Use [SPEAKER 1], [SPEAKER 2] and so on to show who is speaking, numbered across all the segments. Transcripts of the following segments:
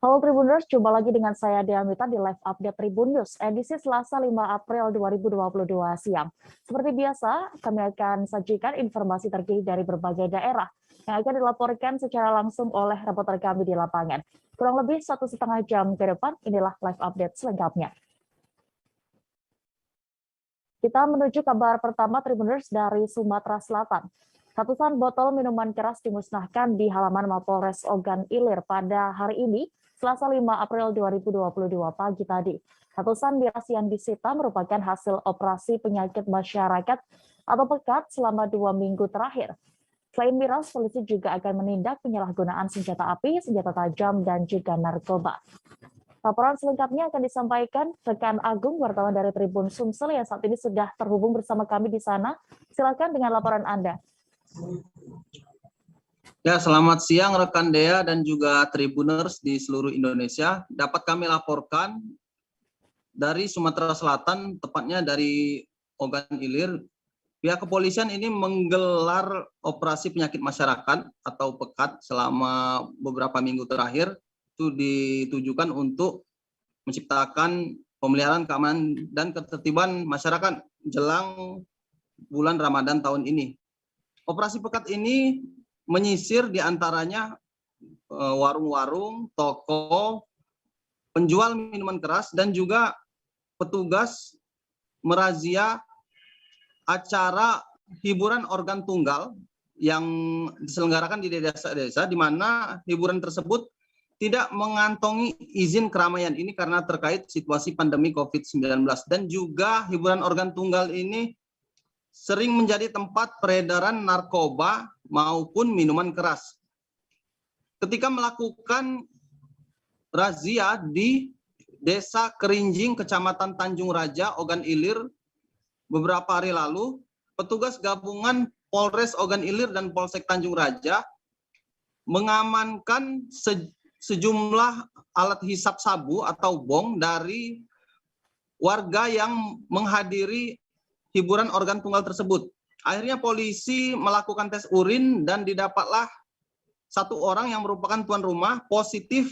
[SPEAKER 1] Halo Tribuners, jumpa lagi dengan saya Diamita di Live Update Tribun News, edisi Selasa 5 April 2022 siang. Seperti biasa, kami akan sajikan informasi terkini dari berbagai daerah yang akan dilaporkan secara langsung oleh reporter kami di lapangan. Kurang lebih 1,5 jam ke depan, inilah Live Update selengkapnya. Kita menuju kabar pertama Tribuners dari Sumatera Selatan. Ratusan botol minuman keras dimusnahkan di halaman Mapolres Ogan Ilir pada hari ini, Selasa 5 April 2022 pagi tadi. Ratusan miras yang disita merupakan hasil operasi penyakit masyarakat atau pekat selama 2 minggu terakhir. Selain miras, polisi juga akan menindak penyalahgunaan senjata api, senjata tajam, dan juga narkoba. Laporan selengkapnya akan disampaikan rekan Agung, wartawan dari Tribun Sumsel yang saat ini sudah terhubung bersama kami di sana. Silakan dengan laporan Anda.
[SPEAKER 2] Ya, selamat siang rekan Dea dan juga Tribuners di seluruh Indonesia. Dapat kami laporkan dari Sumatera Selatan, tepatnya dari Ogan Ilir. Pihak kepolisian ini menggelar operasi penyakit masyarakat atau pekat selama beberapa minggu terakhir. Itu ditujukan untuk menciptakan pemeliharaan keamanan dan ketertiban masyarakat jelang bulan Ramadan tahun ini. Operasi pekat ini menyisir diantaranya warung-warung, toko, penjual minuman keras, dan juga petugas merazia acara hiburan organ tunggal yang diselenggarakan di desa-desa, di mana hiburan tersebut tidak mengantongi izin keramaian ini karena terkait situasi pandemi COVID-19. Dan juga hiburan organ tunggal ini sering menjadi tempat peredaran narkoba maupun minuman keras. Ketika melakukan razia di Desa Kerinjing, Kecamatan Tanjung Raja, Ogan Ilir, beberapa hari lalu, petugas gabungan Polres Ogan Ilir dan Polsek Tanjung Raja mengamankan sejumlah alat hisap sabu atau bong dari warga yang menghadiri hiburan organ tunggal tersebut. Akhirnya polisi melakukan tes urin dan didapatlah satu orang yang merupakan tuan rumah positif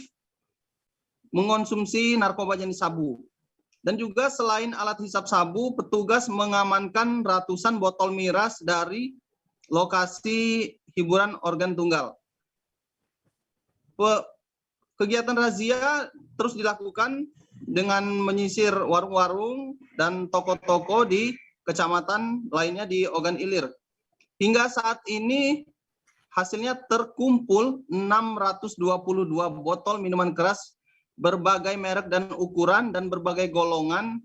[SPEAKER 2] mengonsumsi narkoba jenis sabu. Dan juga selain alat hisap sabu, petugas mengamankan ratusan botol miras dari lokasi hiburan organ tunggal. Kegiatan razia terus dilakukan dengan menyisir warung-warung dan toko-toko di kecamatan lainnya di Ogan Ilir. Hingga saat ini hasilnya terkumpul 622 botol minuman keras berbagai merek dan ukuran dan berbagai golongan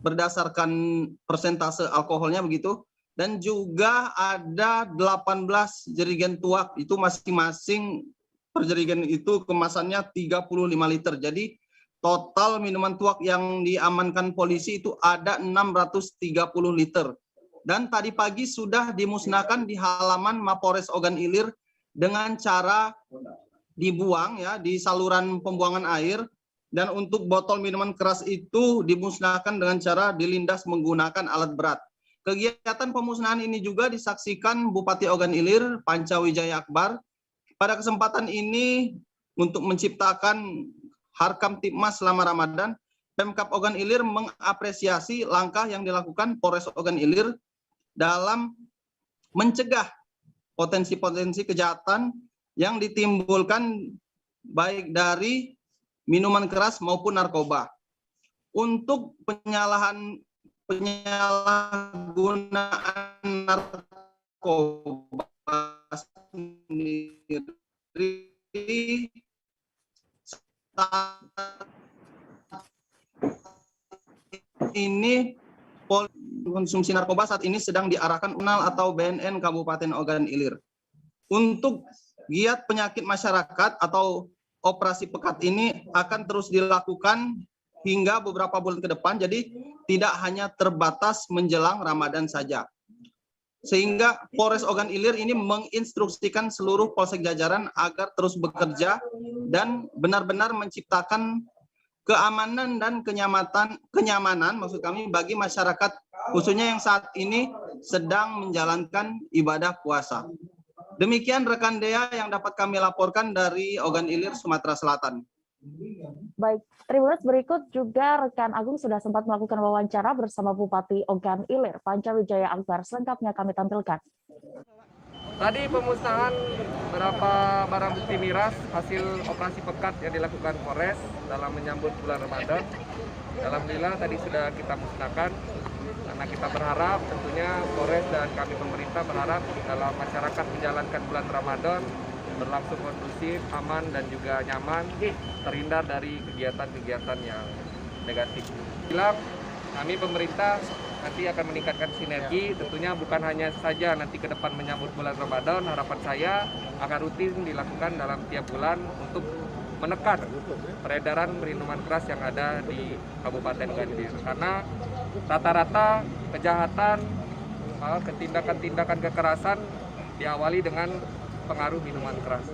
[SPEAKER 2] berdasarkan persentase alkoholnya begitu. Dan juga ada 18 jerigen tuak, itu masing-masing per jerigen itu kemasannya 35 liter. Jadi total minuman tuak yang diamankan polisi itu ada 630 liter. Dan tadi pagi sudah dimusnahkan di halaman Mapolres Ogan Ilir dengan cara dibuang ya di saluran pembuangan air. Dan untuk botol minuman keras itu dimusnahkan dengan cara dilindas menggunakan alat berat. Kegiatan pemusnahan ini juga disaksikan Bupati Ogan Ilir, Panca Wijaya Akbar. Pada kesempatan ini untuk menciptakan Harkam Tipmas selama Ramadan, Pemkab Ogan Ilir mengapresiasi langkah yang dilakukan Polres Ogan Ilir dalam mencegah potensi-potensi kejahatan yang ditimbulkan baik dari minuman keras maupun narkoba. Untuk penyalahgunaan narkoba sendiri ini konsumsi narkoba saat ini sedang diarahkan UNAL atau BNN Kabupaten Ogan Ilir. Untuk giat penyakit masyarakat atau operasi pekat ini akan terus dilakukan hingga beberapa bulan ke depan, jadi tidak hanya terbatas menjelang Ramadan saja. Sehingga Polres Ogan Ilir ini menginstruksikan seluruh polsek jajaran agar terus bekerja dan benar-benar menciptakan keamanan dan kenyamanan maksud kami bagi masyarakat khususnya yang saat ini sedang menjalankan ibadah puasa. Demikian rekan Dea yang dapat kami laporkan dari Ogan Ilir, Sumatera Selatan.
[SPEAKER 1] Baik, Tribuners, berikut juga rekan Agung sudah sempat melakukan wawancara bersama Bupati Ogan Ilir, Pancawijaya Akbar. Selengkapnya kami tampilkan.
[SPEAKER 3] Tadi pemusnahan beberapa barang bukti miras hasil operasi pekat yang dilakukan Polres dalam menyambut bulan Ramadan. Alhamdulillah tadi sudah kita musnahkan karena kita berharap tentunya Polres dan kami pemerintah berharap dalam masyarakat menjalankan bulan Ramadan berlangsung kondusif, aman dan juga nyaman, terhindar dari kegiatan-kegiatan yang negatif. Bilang kami pemerintah nanti akan meningkatkan sinergi, tentunya bukan hanya saja nanti ke depan menyambut bulan Ramadan, harapan saya akan rutin dilakukan dalam tiap bulan untuk menekan peredaran minuman keras yang ada di Kabupaten Ogan Ilir. Karena rata-rata kejahatan, tindakan-tindakan kekerasan diawali dengan pengaruh minuman keras.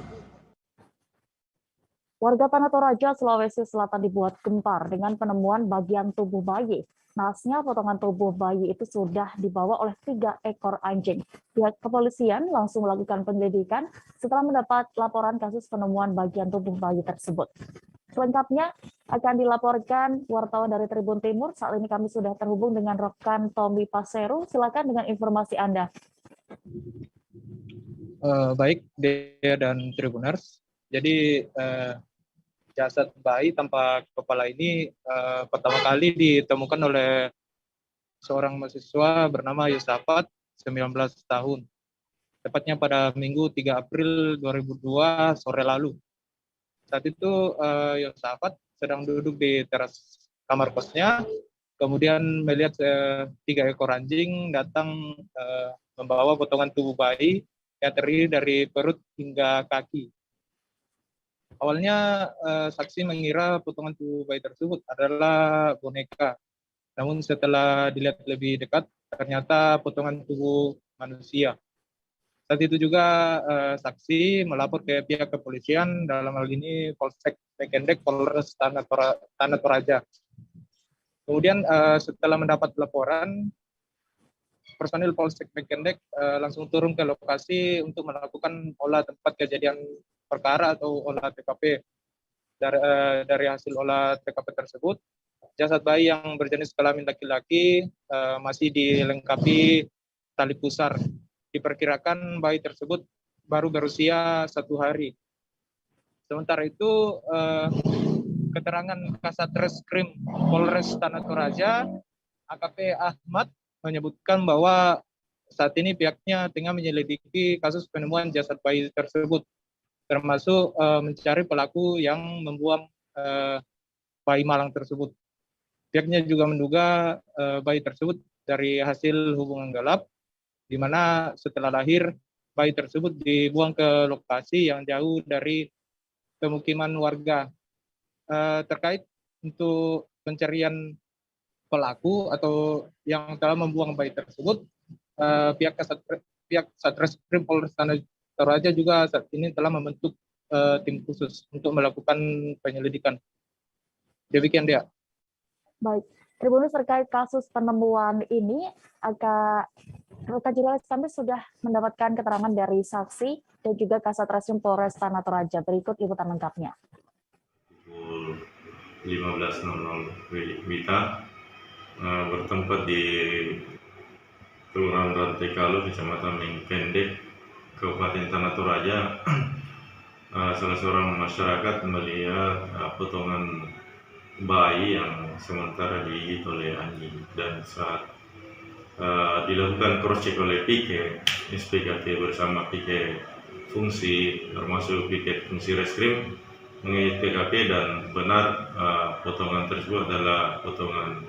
[SPEAKER 1] Warga Tanah Toraja, Sulawesi Selatan dibuat gempar dengan penemuan bagian tubuh bayi. Naasnya potongan tubuh bayi itu sudah dibawa oleh 3 ekor anjing. Pihak kepolisian langsung melakukan penyelidikan setelah mendapat laporan kasus penemuan bagian tubuh bayi tersebut. Selengkapnya akan dilaporkan wartawan dari Tribun Timur. Saat ini kami sudah terhubung dengan rekan Tommy Paseru. Silakan dengan informasi Anda.
[SPEAKER 4] Baik, Dea dan Tribuners. Jadi jasad bayi tanpa kepala ini pertama kali ditemukan oleh seorang mahasiswa bernama Yosafat, 19 tahun. Tepatnya pada Minggu 3 April 2002 sore lalu. Saat itu Yosafat sedang duduk di teras kamar kosnya, kemudian melihat 3 ekor anjing datang membawa potongan tubuh bayi yang terdiri dari perut hingga kaki. Awalnya saksi mengira potongan tubuh bayi tersebut adalah boneka. Namun setelah dilihat lebih dekat, ternyata potongan tubuh manusia. Saat itu juga saksi melapor ke pihak kepolisian, dalam hal ini Polsek Mekendek, Polres Tanah Toraja. Kemudian setelah mendapat laporan, personil Polsek Mekendek langsung turun ke lokasi untuk melakukan olah tempat kejadian perkara atau olah TKP. Dari hasil olah TKP tersebut, jasad bayi yang berjenis kelamin laki-laki masih dilengkapi tali pusar. Diperkirakan bayi tersebut baru berusia 1 hari. Sementara itu, keterangan Kasat Reskrim Polres Tanah Toraja, AKP Ahmad, menyebutkan bahwa saat ini pihaknya tengah menyelidiki kasus penemuan jasad bayi tersebut, termasuk mencari pelaku yang membuang bayi malang tersebut. Pihaknya juga menduga bayi tersebut dari hasil hubungan gelap, di mana setelah lahir bayi tersebut dibuang ke lokasi yang jauh dari pemukiman warga. Terkait untuk pencarian pelaku atau yang telah membuang bayi tersebut, pihak Satreskrim Polres Tanah Toraja juga saat ini telah membentuk tim khusus untuk melakukan penyelidikan. Demikian dia.
[SPEAKER 1] Baik, Tribunus, terkait kasus penemuan ini, rekan jurnalis kami sudah mendapatkan keterangan dari saksi dan juga Kasat Reskrim Polres Tanah Toraja. Berikut liputan lengkapnya.
[SPEAKER 5] Pukul 15.00 WITA bertempat di Kelurahan Rantai Kalu, Kecamatan Mengkendek, Kabupaten Tanah Toraja. Salah seorang masyarakat melihat potongan bayi yang sementara digigit oleh anjing, dan saat dilakukan cross check oleh piket SPKT bersama piket fungsi, termasuk piket fungsi reskrim, mengecek TKP dan benar potongan tersebut adalah potongan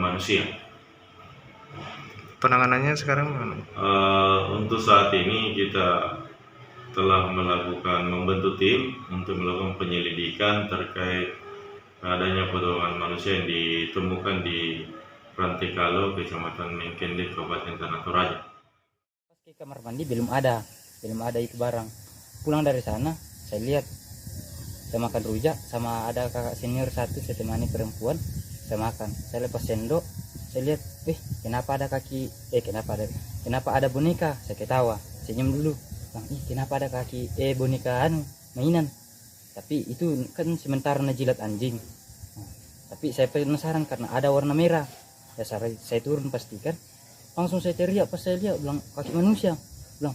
[SPEAKER 5] manusia.
[SPEAKER 4] Penanganannya sekarang mana?
[SPEAKER 5] Untuk saat ini kita telah membentuk tim untuk melakukan penyelidikan terkait adanya potongan manusia yang ditemukan di Rantai Kalu, Kecamatan Mengkendek, Kabupaten Tanah Toraja.
[SPEAKER 6] Pas ke kamar mandi belum ada itu barang. Pulang dari sana saya lihat saya makan rujak sama ada kakak senior satu, saya temani perempuan, saya makan. Saya lepas sendok, saya lihat, kenapa ada boneka? Saya ketawa, senyum dulu. Bang, kenapa ada kaki boneka mainan? Tapi itu kan sementara jilat anjing. Nah, tapi saya penasaran karena ada warna merah. Ya saya turun pastikan. Langsung saya teriak pas saya lihat, bilang kaki manusia. Bilang,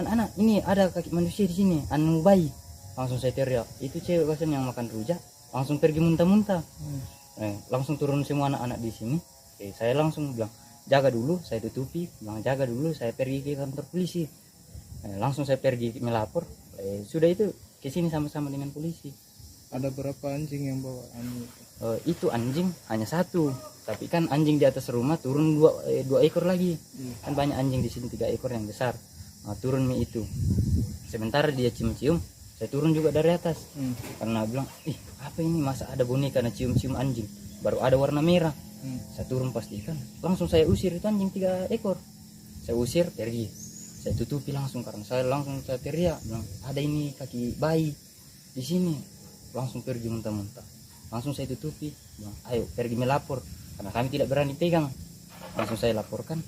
[SPEAKER 6] anak-anak ini ada kaki manusia di sini, anu bayi. Langsung saya teriak, itu cewek kasan yang makan rujak, langsung pergi muntah-muntah. Langsung turun semua anak-anak di sini. Saya langsung bilang, jaga dulu, saya tutupi. Bilang jaga dulu, saya pergi ke kantor polisi. Langsung saya pergi melapor. Sudah itu ke sini sama-sama dengan polisi.
[SPEAKER 4] Ada berapa anjing yang bawa
[SPEAKER 6] Itu anjing hanya satu, tapi kan anjing di atas rumah turun dua ekor lagi. Kan banyak anjing di sini, 3 ekor yang besar. Turun mie itu. Sementara dia cium-cium, saya turun juga dari atas. Karena bilang, apa ini, masa ada boneka na cium-cium anjing, baru ada warna merah. Saya turun pastikan, langsung saya usir itu anjing 3 ekor. Saya usir, pergi. Saya tutupi langsung karena saya teriak, bilang ada ini kaki bayi di sini. Langsung pergi muntah-muntah. Langsung saya tutupi, bilang, ayo pergi melapor karena kami tidak berani pegang. Langsung saya laporkan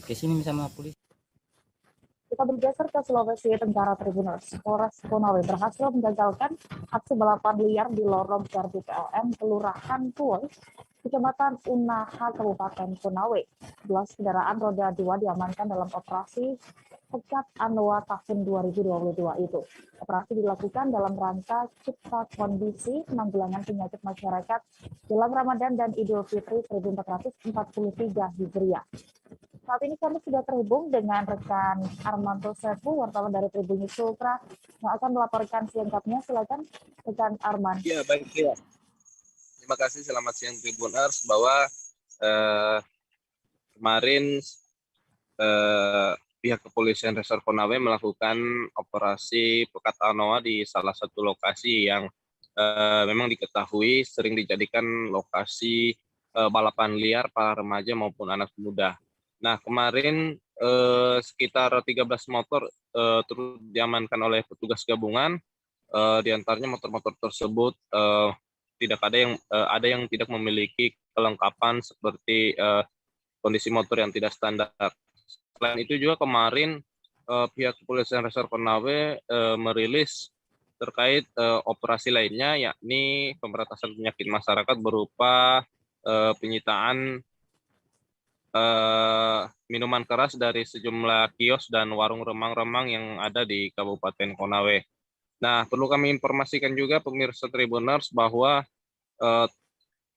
[SPEAKER 6] ke sini sama polisi.
[SPEAKER 1] Kita bergeser ke Sulawesi Tenggara. Tribuners, Polres Konawe berhasil menggagalkan aksi balapan liar di lorong gardu PLN Kelurahan Tuoy, Kecamatan Unaha, Kabupaten Konawe. 11 kendaraan roda 2 diamankan dalam operasi Pekat Anoa tahun 2022 itu. Operasi dilakukan dalam rangka cipta kondisi penanggulangan penyakit masyarakat jelang Ramadan dan Idul Fitri 1443 Hijriah. Saat ini kami sudah terhubung dengan rekan Armanto Sefu, wartawan dari Tribun Sultra, yang akan melaporkan selengkapnya. Silakan rekan Arman.
[SPEAKER 7] Ya, baik ya. Terima kasih, selamat siang Tribuners. Bahwa kemarin pihak kepolisian Resor Konawe melakukan operasi Pekat Anoa di salah satu lokasi yang memang diketahui sering dijadikan lokasi balapan liar para remaja maupun anak muda. Nah, kemarin sekitar 13 motor turut diamankan oleh petugas gabungan. Di antaranya motor-motor tersebut tidak ada yang tidak memiliki kelengkapan seperti kondisi motor yang tidak standar. Selain itu juga kemarin pihak kepolisian Resor Konawe merilis terkait operasi lainnya, yakni pemberantasan penyakit masyarakat berupa penyitaan minuman keras dari sejumlah kios dan warung remang-remang yang ada di Kabupaten Konawe. Nah, perlu kami informasikan juga pemirsa Tribuners bahwa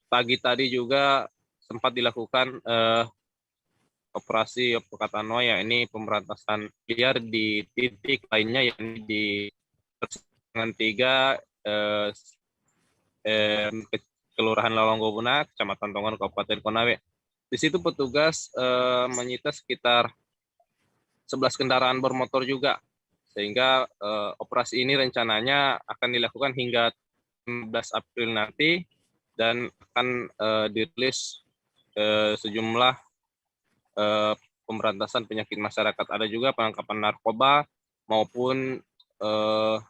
[SPEAKER 7] pagi tadi juga sempat dilakukan operasi Pekat Anoa, yakni pemberantasan liar di titik lainnya, yakni di Persimpangan 3 Kelurahan Lolonggobuna, Kecamatan Tongon, Kabupaten Konawe. Di situ petugas menyita sekitar 11 kendaraan bermotor juga, sehingga operasi ini rencananya akan dilakukan hingga 15 April nanti dan akan dirilis sejumlah pemberantasan penyakit masyarakat. Ada juga penangkapan narkoba maupun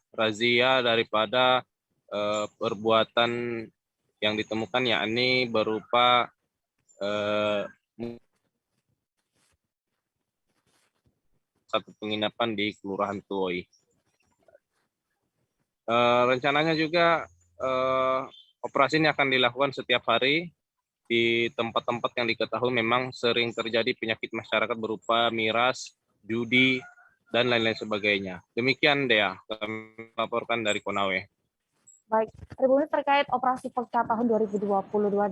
[SPEAKER 7] razia daripada perbuatan yang ditemukan, yakni berupa satu penginapan di Kelurahan Tuoy. Rencananya juga operasi ini akan dilakukan setiap hari di tempat-tempat yang diketahui memang sering terjadi penyakit masyarakat berupa miras, judi, dan lain-lain sebagainya. Demikian Dea, kami melaporkan dari Konawe.
[SPEAKER 1] Baik, Tribuners, terkait operasi Pekat tahun 2022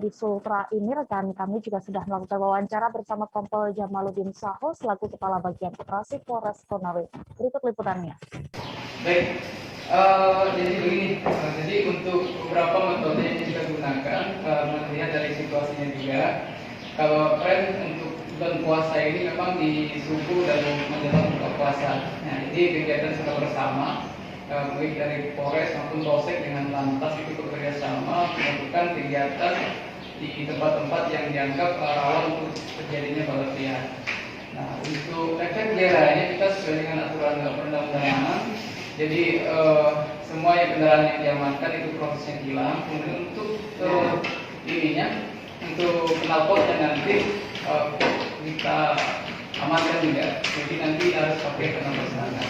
[SPEAKER 1] di Sultra ini, rekan kami juga sudah melakukan wawancara bersama Kompol Jamaluddin Saho selaku Kepala Bagian Operasi Polres Konawe. Berikut liputannya.
[SPEAKER 8] Baik, jadi begini, jadi untuk beberapa metode yang kita gunakan, melihat dari situasinya juga, kalau tren untuk bulan puasa ini memang di subuh dan menjelang buka puasa. Nah, jadi kegiatan secara bersama, baik dari Polres maupun Polsek dengan Lantas itu bekerja sama melakukan kegiatan di tempat-tempat yang dianggap rawan untuk terjadinya balap liar. Nah, untuk efek jerahnya kita sesuai dengan aturan perundang-undangan. Jadi semua kendaraan yang diamankan itu prosesnya hilang. Kemudian untuk untuk knalpotnya nanti kita amankan juga. Jadi nanti harus pakai penambah sana.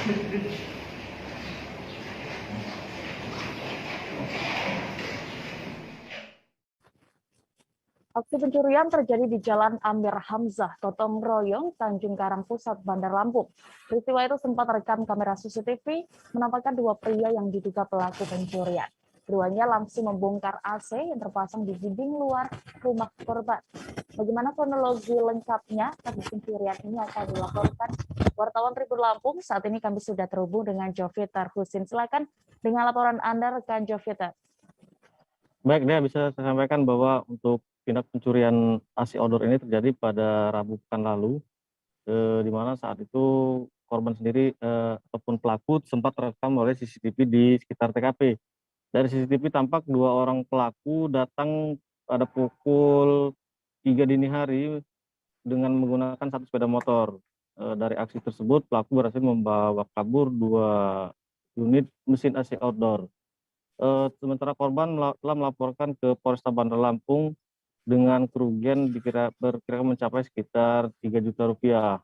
[SPEAKER 1] Aksi pencurian terjadi di Jalan Amir Hamzah, Gotong Royong, Tanjung Karang Pusat, Bandar Lampung. Peristiwa itu sempat terekam kamera CCTV, menampakkan dua pria yang diduga pelaku pencurian. Keduanya langsung membongkar AC yang terpasang di dinding luar rumah korban. Bagaimana kronologi lengkapnya kasus pencurian ini akan dilaporkan wartawan Tribun Lampung. Saat ini kami sudah terhubung dengan Joviter Husin. Silakan dengan laporan Anda, rekan Joviter.
[SPEAKER 9] Baik, Dea, bisa saya sampaikan bahwa untuk tindak pencurian AC outdoor ini terjadi pada Rabu pekan lalu, di mana saat itu korban sendiri ataupun pelaku sempat terekam oleh CCTV di sekitar TKP. Dari CCTV tampak dua orang pelaku datang pada pukul 3 dini hari dengan menggunakan satu sepeda motor. Dari aksi tersebut, pelaku berhasil membawa kabur 2 unit mesin AC outdoor. Sementara korban telah melaporkan ke Polresta Bandar Lampung dengan kerugian diperkirakan mencapai sekitar 3 juta rupiah.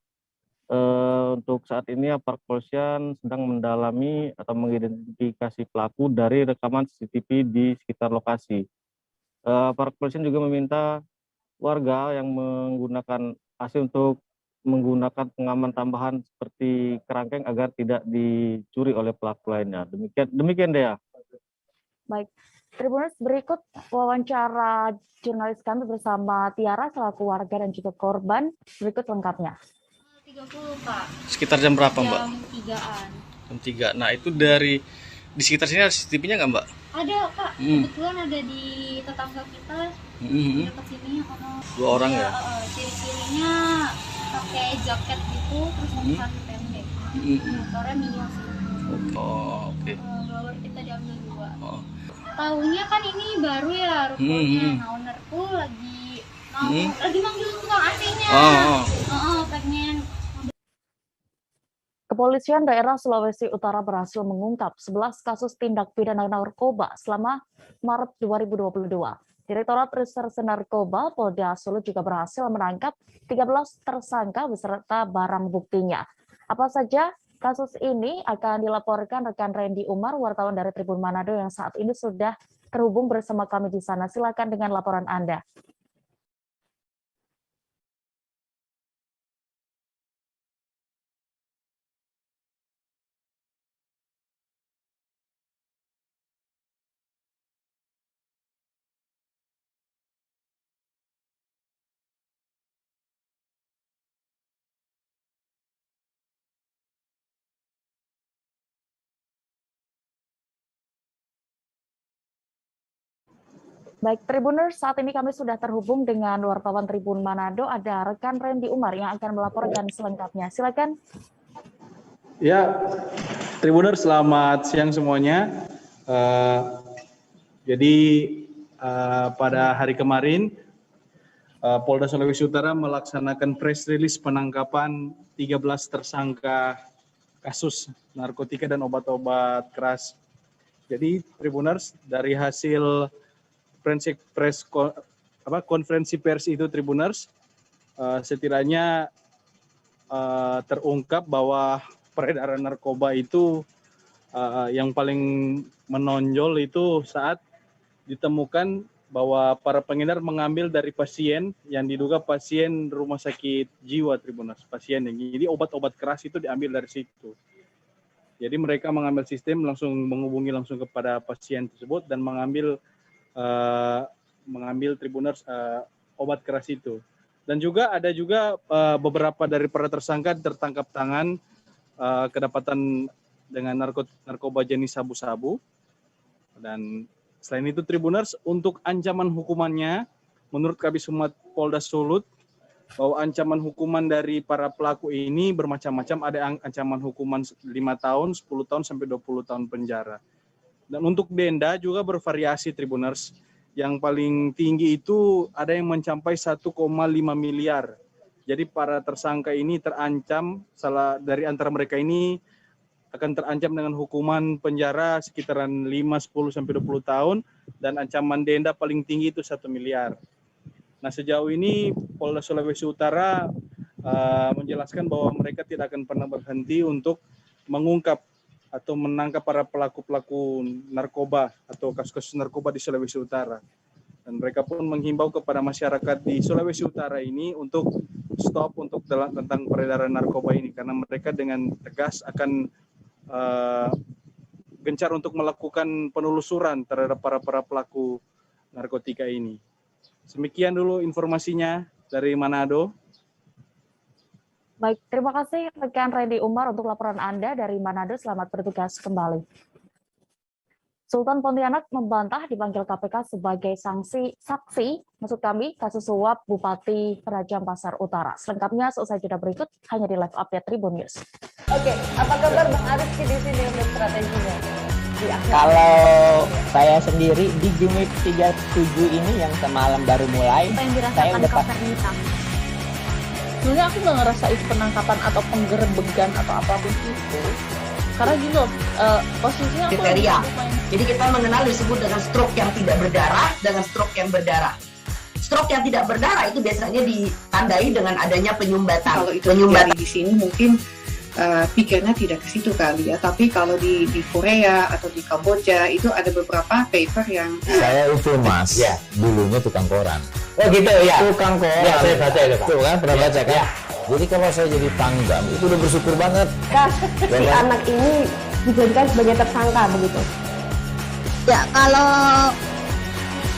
[SPEAKER 9] Untuk saat ini aparat kepolisian sedang mendalami atau mengidentifikasi pelaku dari rekaman CCTV di sekitar lokasi. Aparat kepolisian juga meminta warga yang menggunakan AC untuk menggunakan pengaman tambahan seperti kerangkeng agar tidak dicuri oleh pelaku lainnya. Demikian Dea.
[SPEAKER 1] Baik, Tribuners, berikut wawancara jurnalis kami bersama Tiara selaku warga dan juga korban. Berikut lengkapnya.
[SPEAKER 10] 30, Pak.
[SPEAKER 9] Sekitar jam berapa, Mbak?
[SPEAKER 10] Jam 3-an.
[SPEAKER 9] Jam 3. Nah, itu di sekitar sini ada CCTV-nya nggak, Mbak?
[SPEAKER 10] Ada, Pak. Kebetulan ada di tetangga kita. Dekat sini.
[SPEAKER 9] 2 orang ya?
[SPEAKER 10] Ciri-cirinya pakai jaket gitu, terus sarung pendek. Motornya Mio sih.
[SPEAKER 9] Oh, oke.
[SPEAKER 10] Blower kita diambil 2.
[SPEAKER 9] Oh.
[SPEAKER 10] Tahunya kan ini baru ya rukonya. Nah, ownerku lagi manggil tukang AC-nya. Pengen.
[SPEAKER 1] Kepolisian daerah Sulawesi Utara berhasil mengungkap 11 kasus tindak pidana narkoba selama Maret 2022. Direktorat Reserse Narkoba Polda Sulut juga berhasil menangkap 13 tersangka beserta barang buktinya. Apa saja kasus ini akan dilaporkan rekan Randy Umar, wartawan dari Tribun Manado yang saat ini sudah terhubung bersama kami di sana. Silakan dengan laporan Anda. Baik, Tribuners, saat ini kami sudah terhubung dengan wartawan Tribun Manado, ada rekan Randy Umar yang akan melaporkan selengkapnya. Silakan.
[SPEAKER 11] Ya, Tribuners, selamat siang semuanya. Pada hari kemarin, Polda Sulawesi Utara melaksanakan press release penangkapan 13 tersangka kasus narkotika dan obat-obat keras. Jadi, Tribuners, dari hasil konferensi pers itu, Tribuners, setidaknya terungkap bahwa peredaran narkoba itu yang paling menonjol itu saat ditemukan bahwa para pengedar mengambil dari pasien yang diduga pasien rumah sakit jiwa, Tribuners, pasien yang jadi obat-obat keras itu diambil dari situ. Jadi mereka mengambil sistem langsung menghubungi langsung kepada pasien tersebut dan mengambil Tribuners obat keras itu. Dan juga ada beberapa dari para tersangka tertangkap tangan kedapatan dengan narkoba jenis sabu-sabu. Dan selain itu, Tribuners, untuk ancaman hukumannya menurut Kabis Humas Polda Sulut bahwa ancaman hukuman dari para pelaku ini bermacam-macam, ada ancaman hukuman 5 tahun, 10 tahun sampai 20 tahun penjara. Dan untuk denda juga bervariasi, Tribuners. Yang paling tinggi itu ada yang mencapai 1,5 miliar. Jadi para tersangka ini terancam, dari antara mereka ini akan terancam dengan hukuman penjara sekitaran 5, 10 sampai 20 tahun dan ancaman denda paling tinggi itu 1 miliar. Nah, sejauh ini Polda Sulawesi Utara menjelaskan bahwa mereka tidak akan pernah berhenti untuk mengungkap atau menangkap para pelaku-pelaku narkoba atau kasus-kasus narkoba di Sulawesi Utara. Dan mereka pun menghimbau kepada masyarakat di Sulawesi Utara ini untuk stop untuk tentang peredaran narkoba ini, karena mereka dengan tegas akan gencar untuk melakukan penelusuran terhadap para pelaku narkotika ini. Demikian dulu informasinya dari Manado.
[SPEAKER 1] Baik, terima kasih rekan Randy Umar untuk laporan Anda dari Manado. Selamat bertugas kembali. Sultan Pontianak membantah dipanggil KPK sebagai saksi, maksud kami, kasus suap Bupati Penajam Pasar Utara. Selengkapnya seusai jeda berikut, hanya di live update Tribun News.
[SPEAKER 12] Oke, apa kabar Bang Arif di sini untuk strateginya?
[SPEAKER 13] Kalau saya sendiri di Jumip 37 ini yang semalam baru mulai, saya udah
[SPEAKER 14] sebenarnya aku nggak ngerasa itu penangkapan atau penggerebegan atau apapun itu. Karena gini loh, posisinya
[SPEAKER 12] kriteria. Jadi kita mengenal disebut dengan stroke yang tidak berdarah dengan stroke yang berdarah. Stroke yang tidak berdarah itu biasanya ditandai dengan adanya penyumbatan.
[SPEAKER 15] Kalau itu terjadi di sini mungkin pikirnya tidak ke situ kali ya. Tapi kalau di Korea atau di Kamboja itu ada beberapa paper yang
[SPEAKER 16] saya itu Mas, ya, dulunya tukang koran.
[SPEAKER 13] Oh gitu ya.
[SPEAKER 16] Tukang koran.
[SPEAKER 13] Ya, saya baca itu Pak.
[SPEAKER 16] Tuh kan pernah baca kan? Ya. Jadi kalau saya jadi tanggam itu udah bersyukur banget.
[SPEAKER 17] Si anak ini dijadikan sebagai tersangka begitu.
[SPEAKER 18] Ya, kalau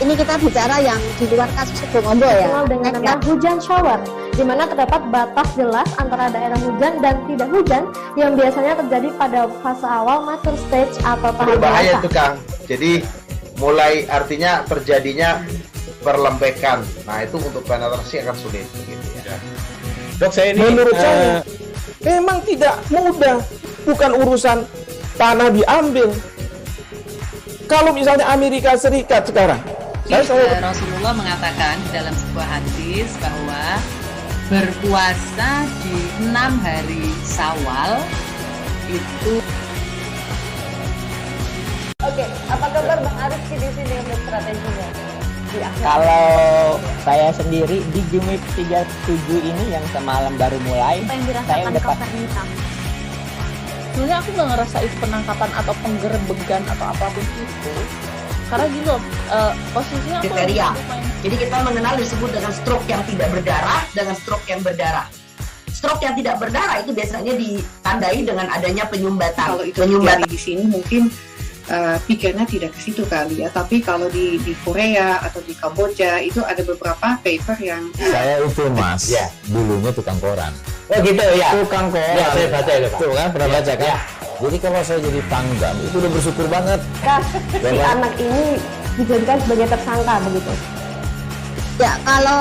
[SPEAKER 18] ini kita bicara yang di luar kasus Sibolga ya.
[SPEAKER 17] Dengan nama hujan shower, di mana terdapat batas jelas antara daerah hujan dan tidak hujan yang biasanya terjadi pada fase awal mature stage atau tahap
[SPEAKER 19] berbahaya
[SPEAKER 17] dewasa.
[SPEAKER 19] itu Kang. Jadi mulai artinya terjadinya perlembekan. Nah itu untuk penetrasi akan sulit begitu ya.
[SPEAKER 20] Dok, saya ini menurut saya memang tidak mudah, bukan urusan tanah diambil. Kalau misalnya Amerika Serikat sekarang,
[SPEAKER 21] Rasulullah mengatakan di dalam sebuah hadis bahwa berpuasa di 6 hari Syawal itu.
[SPEAKER 12] Oke, apa kabar Bang Arif di sini untuk strateginya?
[SPEAKER 13] Kalau saya sendiri di Jumip 37 ini yang semalam baru mulai, saya udah
[SPEAKER 14] sebenarnya aku nggak ngerasa itu penangkapan atau penggerebegan atau apapun itu. Karena gini loh, posisinya
[SPEAKER 12] kriteria. Jadi kita mengenal disebut dengan stroke yang tidak berdarah dengan stroke yang berdarah. Stroke yang tidak berdarah itu biasanya ditandai dengan adanya penyumbatan.
[SPEAKER 15] Kalau itu terjadi di sini mungkin pikirnya tidak ke situ kali ya. Tapi kalau di Korea atau di Kamboja itu ada beberapa paper yang
[SPEAKER 16] saya itu Mas, ya, dulunya tukang koran.
[SPEAKER 13] Oh gitu ya.
[SPEAKER 16] Tukang koran.
[SPEAKER 13] Ya, saya baca itu Pak.
[SPEAKER 16] Tuh kan pernah baca kan? Ya. Jadi kalau saya jadi tanggam itu udah bersyukur banget.
[SPEAKER 17] Si anak ini dijadikan sebagai tersangka begitu.
[SPEAKER 18] Ya, kalau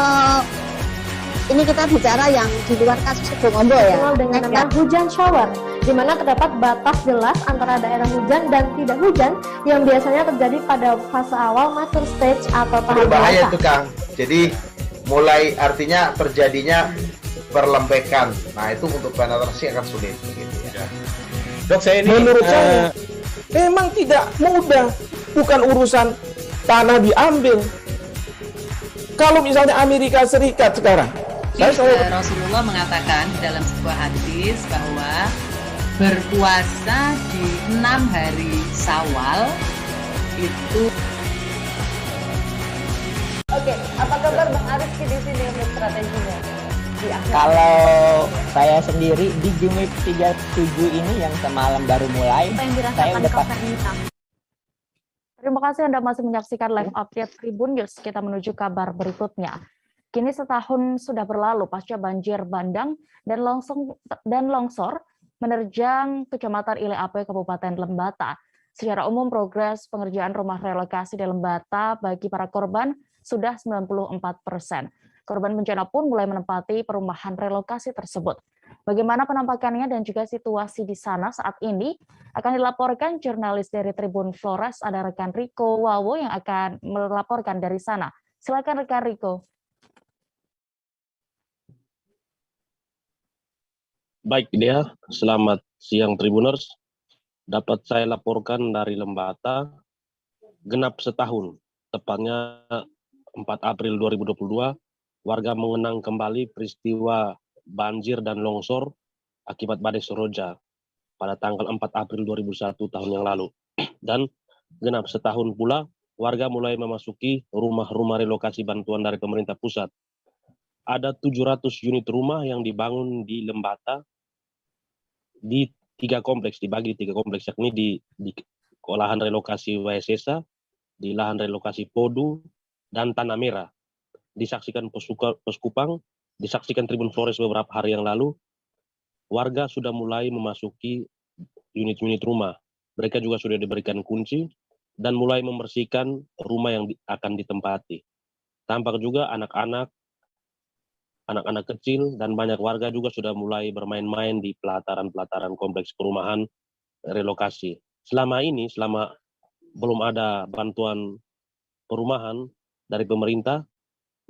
[SPEAKER 18] ini kita bicara yang di luar kasus Sibolga ya.
[SPEAKER 17] Dengan nama hujan shower, di mana terdapat batas jelas antara daerah hujan dan tidak hujan yang biasanya terjadi pada fase awal mature stage atau tahap
[SPEAKER 19] berbahaya
[SPEAKER 17] dewasa.
[SPEAKER 19] itu Kang. Jadi mulai artinya terjadinya perlembekan. Nah itu untuk penetrasi akan sulit begitu ya.
[SPEAKER 20] Dok, saya ini menurut saya memang tidak mudah, bukan urusan tanah diambil. Kalau misalnya Amerika Serikat sekarang,
[SPEAKER 21] Rasulullah mengatakan di dalam sebuah hadis bahwa berpuasa di 6 hari Syawal itu.
[SPEAKER 12] Oke, apa kabar Bang Arif di sini untuk strateginya?
[SPEAKER 13] Kalau saya sendiri di Jumip 37 ini yang semalam baru mulai, saya udah
[SPEAKER 1] Terima kasih Anda masih menyaksikan live update Tribun News. Kita menuju kabar berikutnya. Kini setahun sudah berlalu pasca banjir bandang dan longsor menerjang Kecamatan Ile Ape, Kabupaten Lembata. Secara umum progres pengerjaan rumah relokasi di Lembata bagi para korban sudah 94%. Korban bencana pun mulai menempati perumahan relokasi tersebut. Bagaimana penampakannya dan juga situasi di sana saat ini akan dilaporkan jurnalis dari Tribun Flores, ada rekan Riko Wawo yang akan melaporkan dari sana. Silakan rekan Riko.
[SPEAKER 22] Baik dia, selamat siang Tribuners. Dapat saya laporkan dari Lembata, genap setahun, tepatnya 4 April 2022, warga mengenang kembali peristiwa banjir dan longsor akibat badai Seroja pada tanggal 4 April 2001 tahun yang lalu. Dan genap setahun pula warga mulai memasuki rumah-rumah relokasi bantuan dari pemerintah pusat. Ada 700 unit rumah yang dibangun di Lembata di 3 kompleks, dibagi di 3 kompleks, yakni di lahan relokasi Waesesa, di lahan relokasi Podu, dan Tanah Merah. Disaksikan Poskupang, disaksikan Tribun Flores beberapa hari yang lalu, warga sudah mulai memasuki unit-unit rumah. Mereka juga sudah diberikan kunci dan mulai membersihkan rumah yang akan ditempati. Tampak juga anak-anak kecil dan banyak warga juga sudah mulai bermain-main di pelataran-pelataran kompleks perumahan relokasi. Selama belum ada bantuan perumahan dari pemerintah,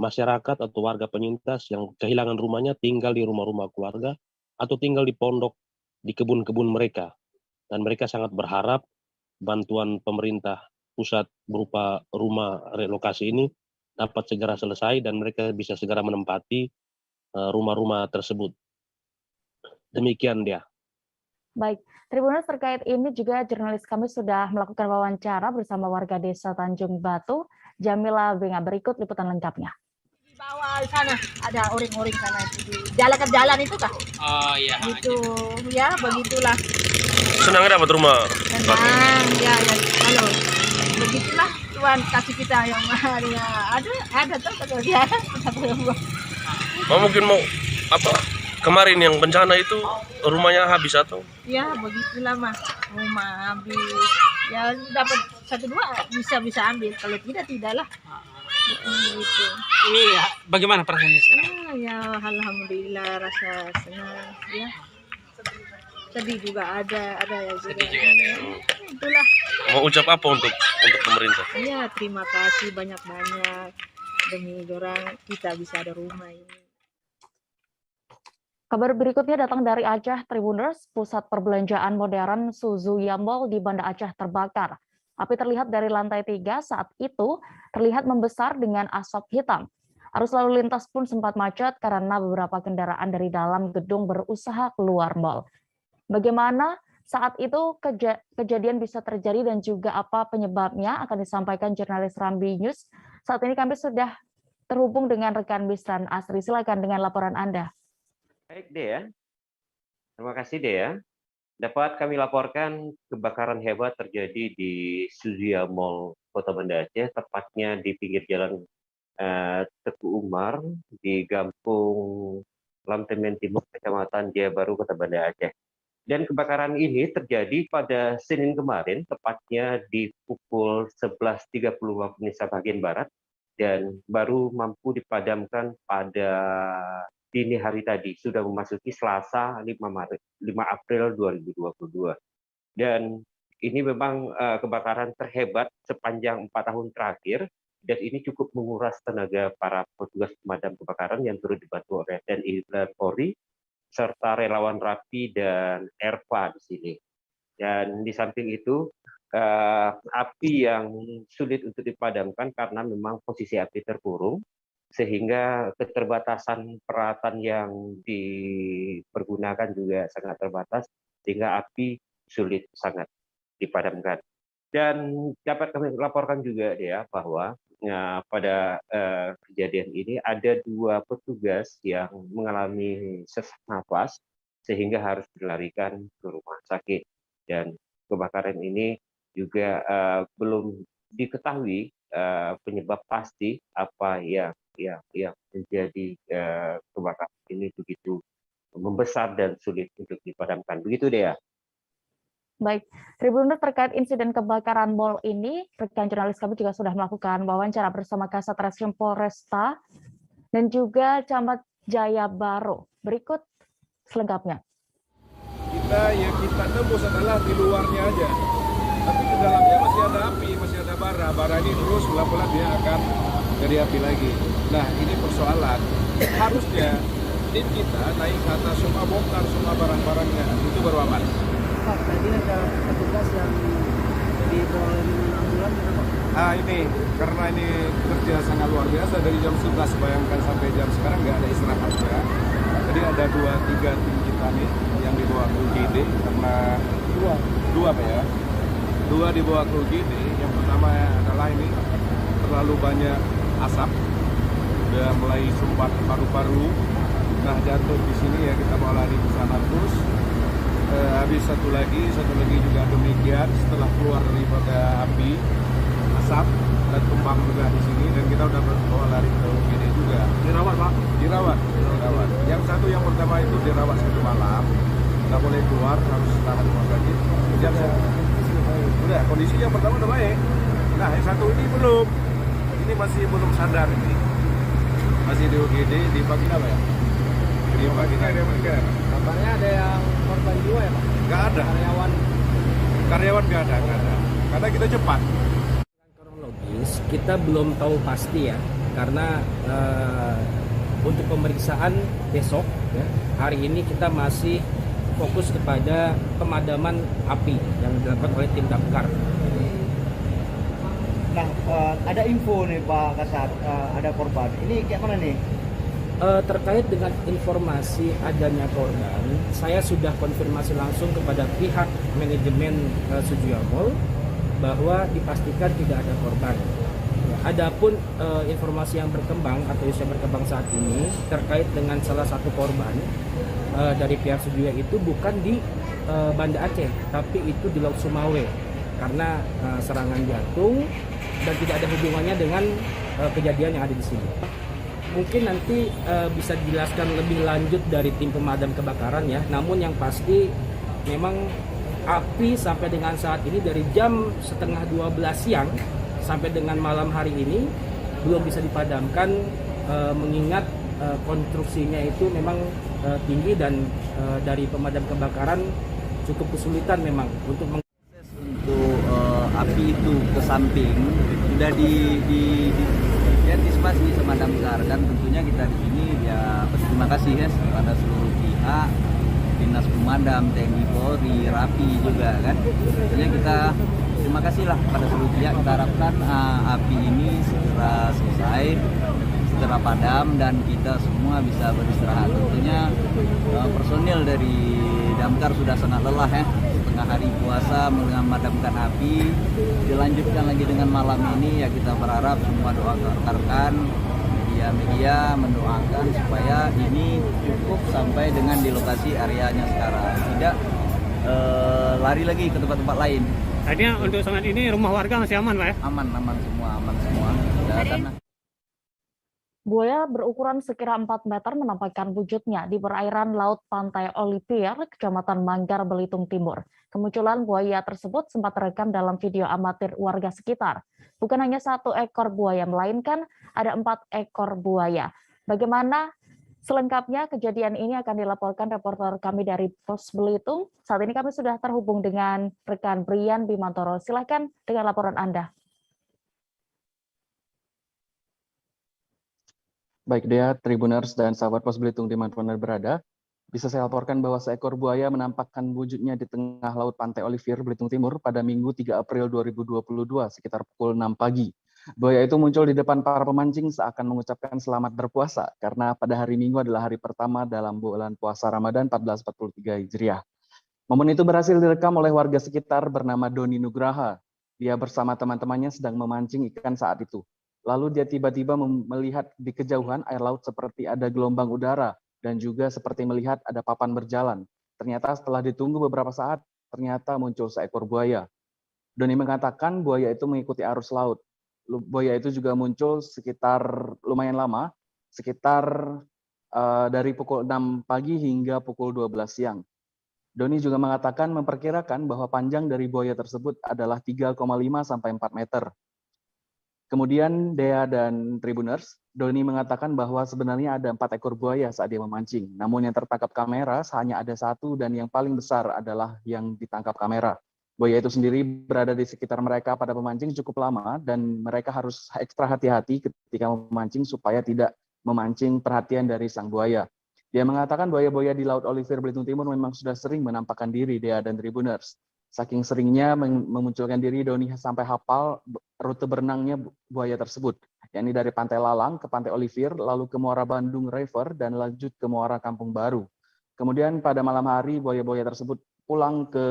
[SPEAKER 22] masyarakat atau warga penyintas yang kehilangan rumahnya tinggal di rumah-rumah keluarga atau tinggal di pondok, di kebun-kebun mereka. Dan mereka sangat berharap bantuan pemerintah pusat berupa rumah relokasi ini dapat segera selesai dan mereka bisa segera menempati rumah-rumah tersebut. Demikian dia.
[SPEAKER 1] Baik, Tribuners, terkait ini juga jurnalis kami sudah melakukan wawancara bersama warga desa Tanjung Batu. Jamila Benga, berikut liputan lengkapnya.
[SPEAKER 2] Di bawah sana ada oring-oring sana itu di jalan itu kah? Oh iya. Itu ya begitulah.
[SPEAKER 22] Senang dapat rumah.
[SPEAKER 2] Senang ya kalau begitulah Tuhan kasih kita yang ada tuh dia.
[SPEAKER 22] Mungkin mau apa? Kemarin yang bencana itu rumahnya habis atau?
[SPEAKER 2] Ya begitulah mah, rumah habis. Ya dapat 1-2 bisa ambil, kalau tidaklah. Gitu.
[SPEAKER 3] Ini bagaimana perasaannya sekarang?
[SPEAKER 2] Ya alhamdulillah, rasa senang ya. Sedih juga ada ya juga. Sedih juga ada. Itulah.
[SPEAKER 22] Mau ucap apa untuk pemerintah?
[SPEAKER 2] Ya terima kasih banyak-banyak demi orang kita bisa ada rumah ini.
[SPEAKER 1] Kabar berikutnya datang dari Aceh, Tribuners. Pusat perbelanjaan modern Suzuya Mall di Banda Aceh terbakar. Api terlihat dari lantai 3 saat itu terlihat membesar dengan asap hitam. Arus lalu lintas pun sempat macet karena beberapa kendaraan dari dalam gedung berusaha keluar mall. Bagaimana saat itu kejadian bisa terjadi dan juga apa penyebabnya akan disampaikan jurnalis Rambi News. Saat ini kami sudah terhubung dengan rekan Bisran Asri. Silakan dengan laporan Anda.
[SPEAKER 23] Baik Dea, terima kasih Dea. Dapat kami laporkan kebakaran hebat terjadi di Suzuya Mall Kota Banda Aceh, tepatnya di pinggir jalan Teguh Umar di Gampung Lamtemen Timur, Kecamatan Jaya Baru, Kota Banda Aceh. Dan kebakaran ini terjadi pada Senin kemarin, tepatnya di pukul 11.30 waktu Indonesia bagian Barat, dan baru mampu dipadamkan pada dini hari tadi, sudah memasuki Selasa 5 April 2022. Dan ini memang kebakaran terhebat sepanjang 4 tahun terakhir, dan ini cukup menguras tenaga para petugas pemadam kebakaran yang turut dibantu oleh TNI dan Polri, serta relawan RAPI dan ERPA di sini. Dan di samping itu, api yang sulit untuk dipadamkan karena memang posisi api terkurung, sehingga keterbatasan peralatan yang dipergunakan juga sangat terbatas, sehingga api sulit sangat dipadamkan. Dan dapat kami laporkan juga ya bahwa pada kejadian ini ada 2 petugas yang mengalami sesak nafas sehingga harus dilarikan ke rumah sakit. Dan kebakaran ini juga belum diketahui penyebab pasti apa yang menjadi kebakaran ini begitu membesar dan sulit untuk dipadamkan. Begitu Dea.
[SPEAKER 1] Baik, Tribuners, terkait insiden kebakaran mall ini, rekan jurnalis kami juga sudah melakukan wawancara bersama Kasat Reskrim Polresta dan juga Camat Jaya Baru. Berikut selengkapnya.
[SPEAKER 24] Kita tembus adalah di luarnya aja, tapi di dalamnya masih ada api, masih ada bara. Bara ini terus pelan-pelan dia akan jadi api lagi. Nah, ini persoalan. Harusnya tim kita naik ke atas semua, bongkar semua barang-barangnya, itu baru aman.
[SPEAKER 25] Pak, tadi ada petugas yang dibawa dengan ambulan gitu Pak?
[SPEAKER 24] Ini karena ini kerja sangat luar biasa dari jam 11, bayangkan sampai jam sekarang nggak ada istirahatnya. Jadi ada 2-3 tim kita nih yang dibawa ke UGD karena dua Pak ya. 2 dibawa ke UGD. Yang pertama adalah masalah ini, terlalu banyak asap, udah mulai sumbat paru-paru. Nah jatuh di sini ya kita mau lari ke sana terus. Habis satu lagi juga demikian. Setelah keluar daripada api, asap dan tumbang juga di sini, dan kita udah bawa lari ke UGD juga. Dirawat Pak? Dirawat. Yang satu yang pertama itu dirawat 1 malam, nggak boleh keluar, harus tahan rumah sakit. Udah kondisi yang pertama udah baik. Nah yang satu ini belum. Ini masih belum sadar ini. Masih di UGD, di Bagina apa ya? Di Bagina dia meninggal.
[SPEAKER 25] Kabarnya ada yang korban jiwa ya Pak?
[SPEAKER 24] Nggak ada. Karyawan nggak ada. Karena kita cepat.
[SPEAKER 4] Kronologis kita belum tahu pasti ya, karena untuk pemeriksaan besok ya, hari ini kita masih fokus kepada pemadaman api yang dilakukan oleh tim damkar.
[SPEAKER 25] Nah, ada info nih Pak Kasat, ada korban. Ini kayak mana nih?
[SPEAKER 4] Terkait dengan informasi adanya korban, saya sudah konfirmasi langsung kepada pihak manajemen Sujiya Mall bahwa dipastikan tidak ada korban. Ya, adapun informasi yang berkembang atau isu yang berkembang saat ini terkait dengan salah satu korban dari pihak Sujiya itu bukan di Banda Aceh, tapi itu di Laut Sumawe karena serangan jantung dan tidak ada hubungannya dengan kejadian yang ada di sini. Mungkin nanti bisa dijelaskan lebih lanjut dari tim pemadam kebakaran ya. Namun yang pasti memang api sampai dengan saat ini dari jam 11:30 siang sampai dengan malam hari ini belum bisa dipadamkan, mengingat konstruksinya itu memang tinggi dan dari pemadam kebakaran cukup kesulitan memang untuk
[SPEAKER 25] api itu ke samping sudah diantisipasi sama damkar, dan tentunya kita di sini ya berterima kasih ya kepada seluruh pihak, Dinas Pemadam, TNI, Polri, Rapi juga kan. Tentunya kita terima kasih lah pada seluruh pihak. Kita harapkan api ini segera selesai, segera padam, dan kita semua bisa beristirahat. Tentunya personil dari damkar sudah sangat lelah ya, setengah hari puasa memadamkan api, dilanjutkan lagi dengan malam ini ya. Kita berharap semua doa rekan-rekan media mendoakan supaya ini cukup sampai dengan di lokasi areanya sekarang, tidak lari lagi ke tempat-tempat lain.
[SPEAKER 3] Artinya untuk saat ini rumah warga masih aman Pak ya?
[SPEAKER 25] Aman semua. Karena
[SPEAKER 1] Buaya berukuran sekira 4 meter menampakkan wujudnya di perairan Laut Pantai Olivier, Kecamatan Manggar, Belitung Timur. Kemunculan buaya tersebut sempat terekam dalam video amatir warga sekitar. Bukan hanya 1 ekor buaya, melainkan ada 4 ekor buaya. Bagaimana selengkapnya kejadian ini akan dilaporkan reporter kami dari Pos Belitung. Saat ini kami sudah terhubung dengan rekan Brian Bimantoro. Silakan dengan laporan Anda.
[SPEAKER 5] Baik Dea, Tribuners dan sahabat Pos Belitung dimanapun Anda berada, bisa saya laporkan bahwa seekor buaya menampakkan wujudnya di tengah Laut Pantai Olivier, Belitung Timur pada Minggu 3 April 2022 sekitar pukul 6 pagi. Buaya itu muncul di depan para pemancing seakan mengucapkan selamat berpuasa karena pada hari Minggu adalah hari pertama dalam bulan puasa Ramadan 1443 Hijriah. Momen itu berhasil direkam oleh warga sekitar bernama Doni Nugraha. Dia bersama teman-temannya sedang memancing ikan saat itu. Lalu dia tiba-tiba melihat di kejauhan air laut seperti ada gelombang udara dan juga seperti melihat ada papan berjalan. Ternyata setelah ditunggu beberapa saat, ternyata muncul seekor buaya. Doni mengatakan buaya itu mengikuti arus laut. Buaya itu juga muncul sekitar lumayan lama, sekitar dari pukul 6 pagi hingga pukul 12 siang. Doni juga mengatakan memperkirakan bahwa panjang dari buaya tersebut adalah 3,5 sampai 4 meter. Kemudian Dea dan Tribuners, Doni mengatakan bahwa sebenarnya ada 4 ekor buaya saat dia memancing. Namun yang tertangkap kamera hanya ada 1 dan yang paling besar adalah yang ditangkap kamera. Buaya itu sendiri berada di sekitar mereka pada pemancing cukup lama dan mereka harus ekstra hati-hati ketika memancing supaya tidak memancing perhatian dari sang buaya. Dia mengatakan buaya-buaya di Laut Olivier Belitung Timur memang sudah sering menampakkan diri, Dea dan Tribuners. Saking seringnya memunculkan diri, Doni sampai hafal rute berenangnya buaya tersebut, yakni dari Pantai Lalang ke Pantai Olivier, lalu ke Muara Bandung River, dan lanjut ke Muara Kampung Baru. Kemudian pada malam hari, buaya-buaya tersebut pulang ke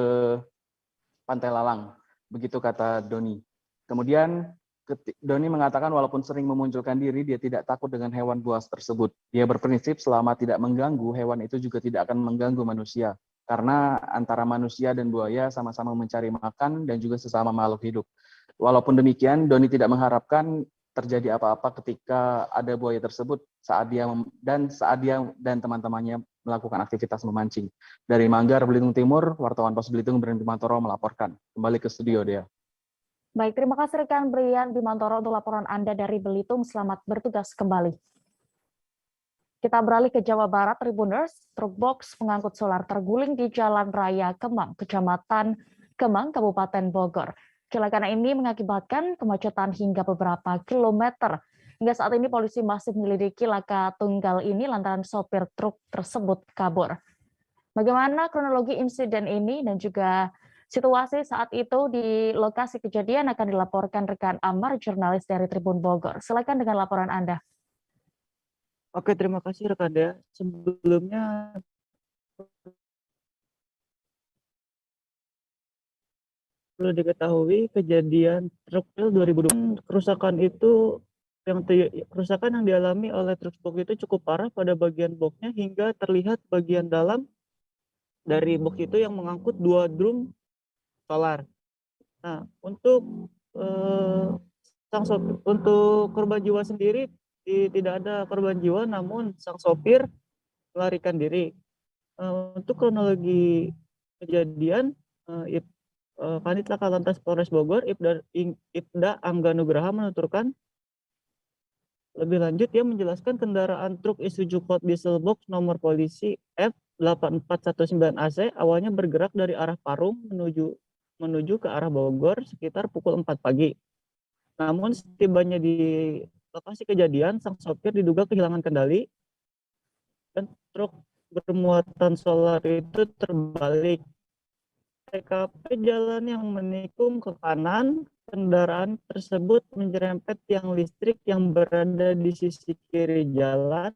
[SPEAKER 5] Pantai Lalang, begitu kata Doni. Kemudian Doni mengatakan walaupun sering memunculkan diri, dia tidak takut dengan hewan buas tersebut. Dia berprinsip selama tidak mengganggu, hewan itu juga tidak akan mengganggu manusia. Karena antara manusia dan buaya sama-sama mencari makan dan juga sesama makhluk hidup. Walaupun demikian, Doni tidak mengharapkan terjadi apa-apa ketika ada buaya tersebut saat dia dan teman-temannya melakukan aktivitas memancing. Dari Manggar, Belitung Timur, wartawan Pos Belitung Brian Bimantoro melaporkan. Kembali ke studio, Dea.
[SPEAKER 1] Baik, terima kasih rekan Brian Bimantoro untuk laporan Anda dari Belitung. Selamat bertugas kembali. Kita beralih ke Jawa Barat, Tribuners. Truk box pengangkut solar terguling di Jalan Raya Kemang, Kecamatan Kemang, Kabupaten Bogor. Kecelakaan ini mengakibatkan kemacetan hingga beberapa kilometer. Hingga saat ini polisi masih menyelidiki laka tunggal ini lantaran sopir truk tersebut kabur. Bagaimana kronologi insiden ini dan juga situasi saat itu di lokasi kejadian akan dilaporkan rekan Amar, jurnalis dari Tribun Bogor. Silakan dengan laporan Anda.
[SPEAKER 6] Oke, terima kasih rekan Dea. Sebelumnya perlu diketahui kejadian truk 2020 kerusakan yang dialami oleh truk box itu cukup parah pada bagian boxnya hingga terlihat bagian dalam dari box itu yang mengangkut 2 drum solar. Nah, untuk untuk korban jiwa sendiri tidak ada korban jiwa, namun sang sopir melarikan diri. Untuk kronologi kejadian, Kanit Laka Lantas Polres Bogor, Ibda Angga Nugraha menuturkan lebih lanjut dia menjelaskan kendaraan truk Isuzu Colt diesel box nomor polisi F8419AC awalnya bergerak dari arah Parung menuju ke arah Bogor sekitar pukul 4 pagi. Namun setibanya di lokasi kejadian, sang sopir diduga kehilangan kendali dan truk bermuatan solar itu terbalik. TKP jalan yang menikung ke kanan, kendaraan tersebut menyerempet tiang listrik yang berada di sisi kiri jalan,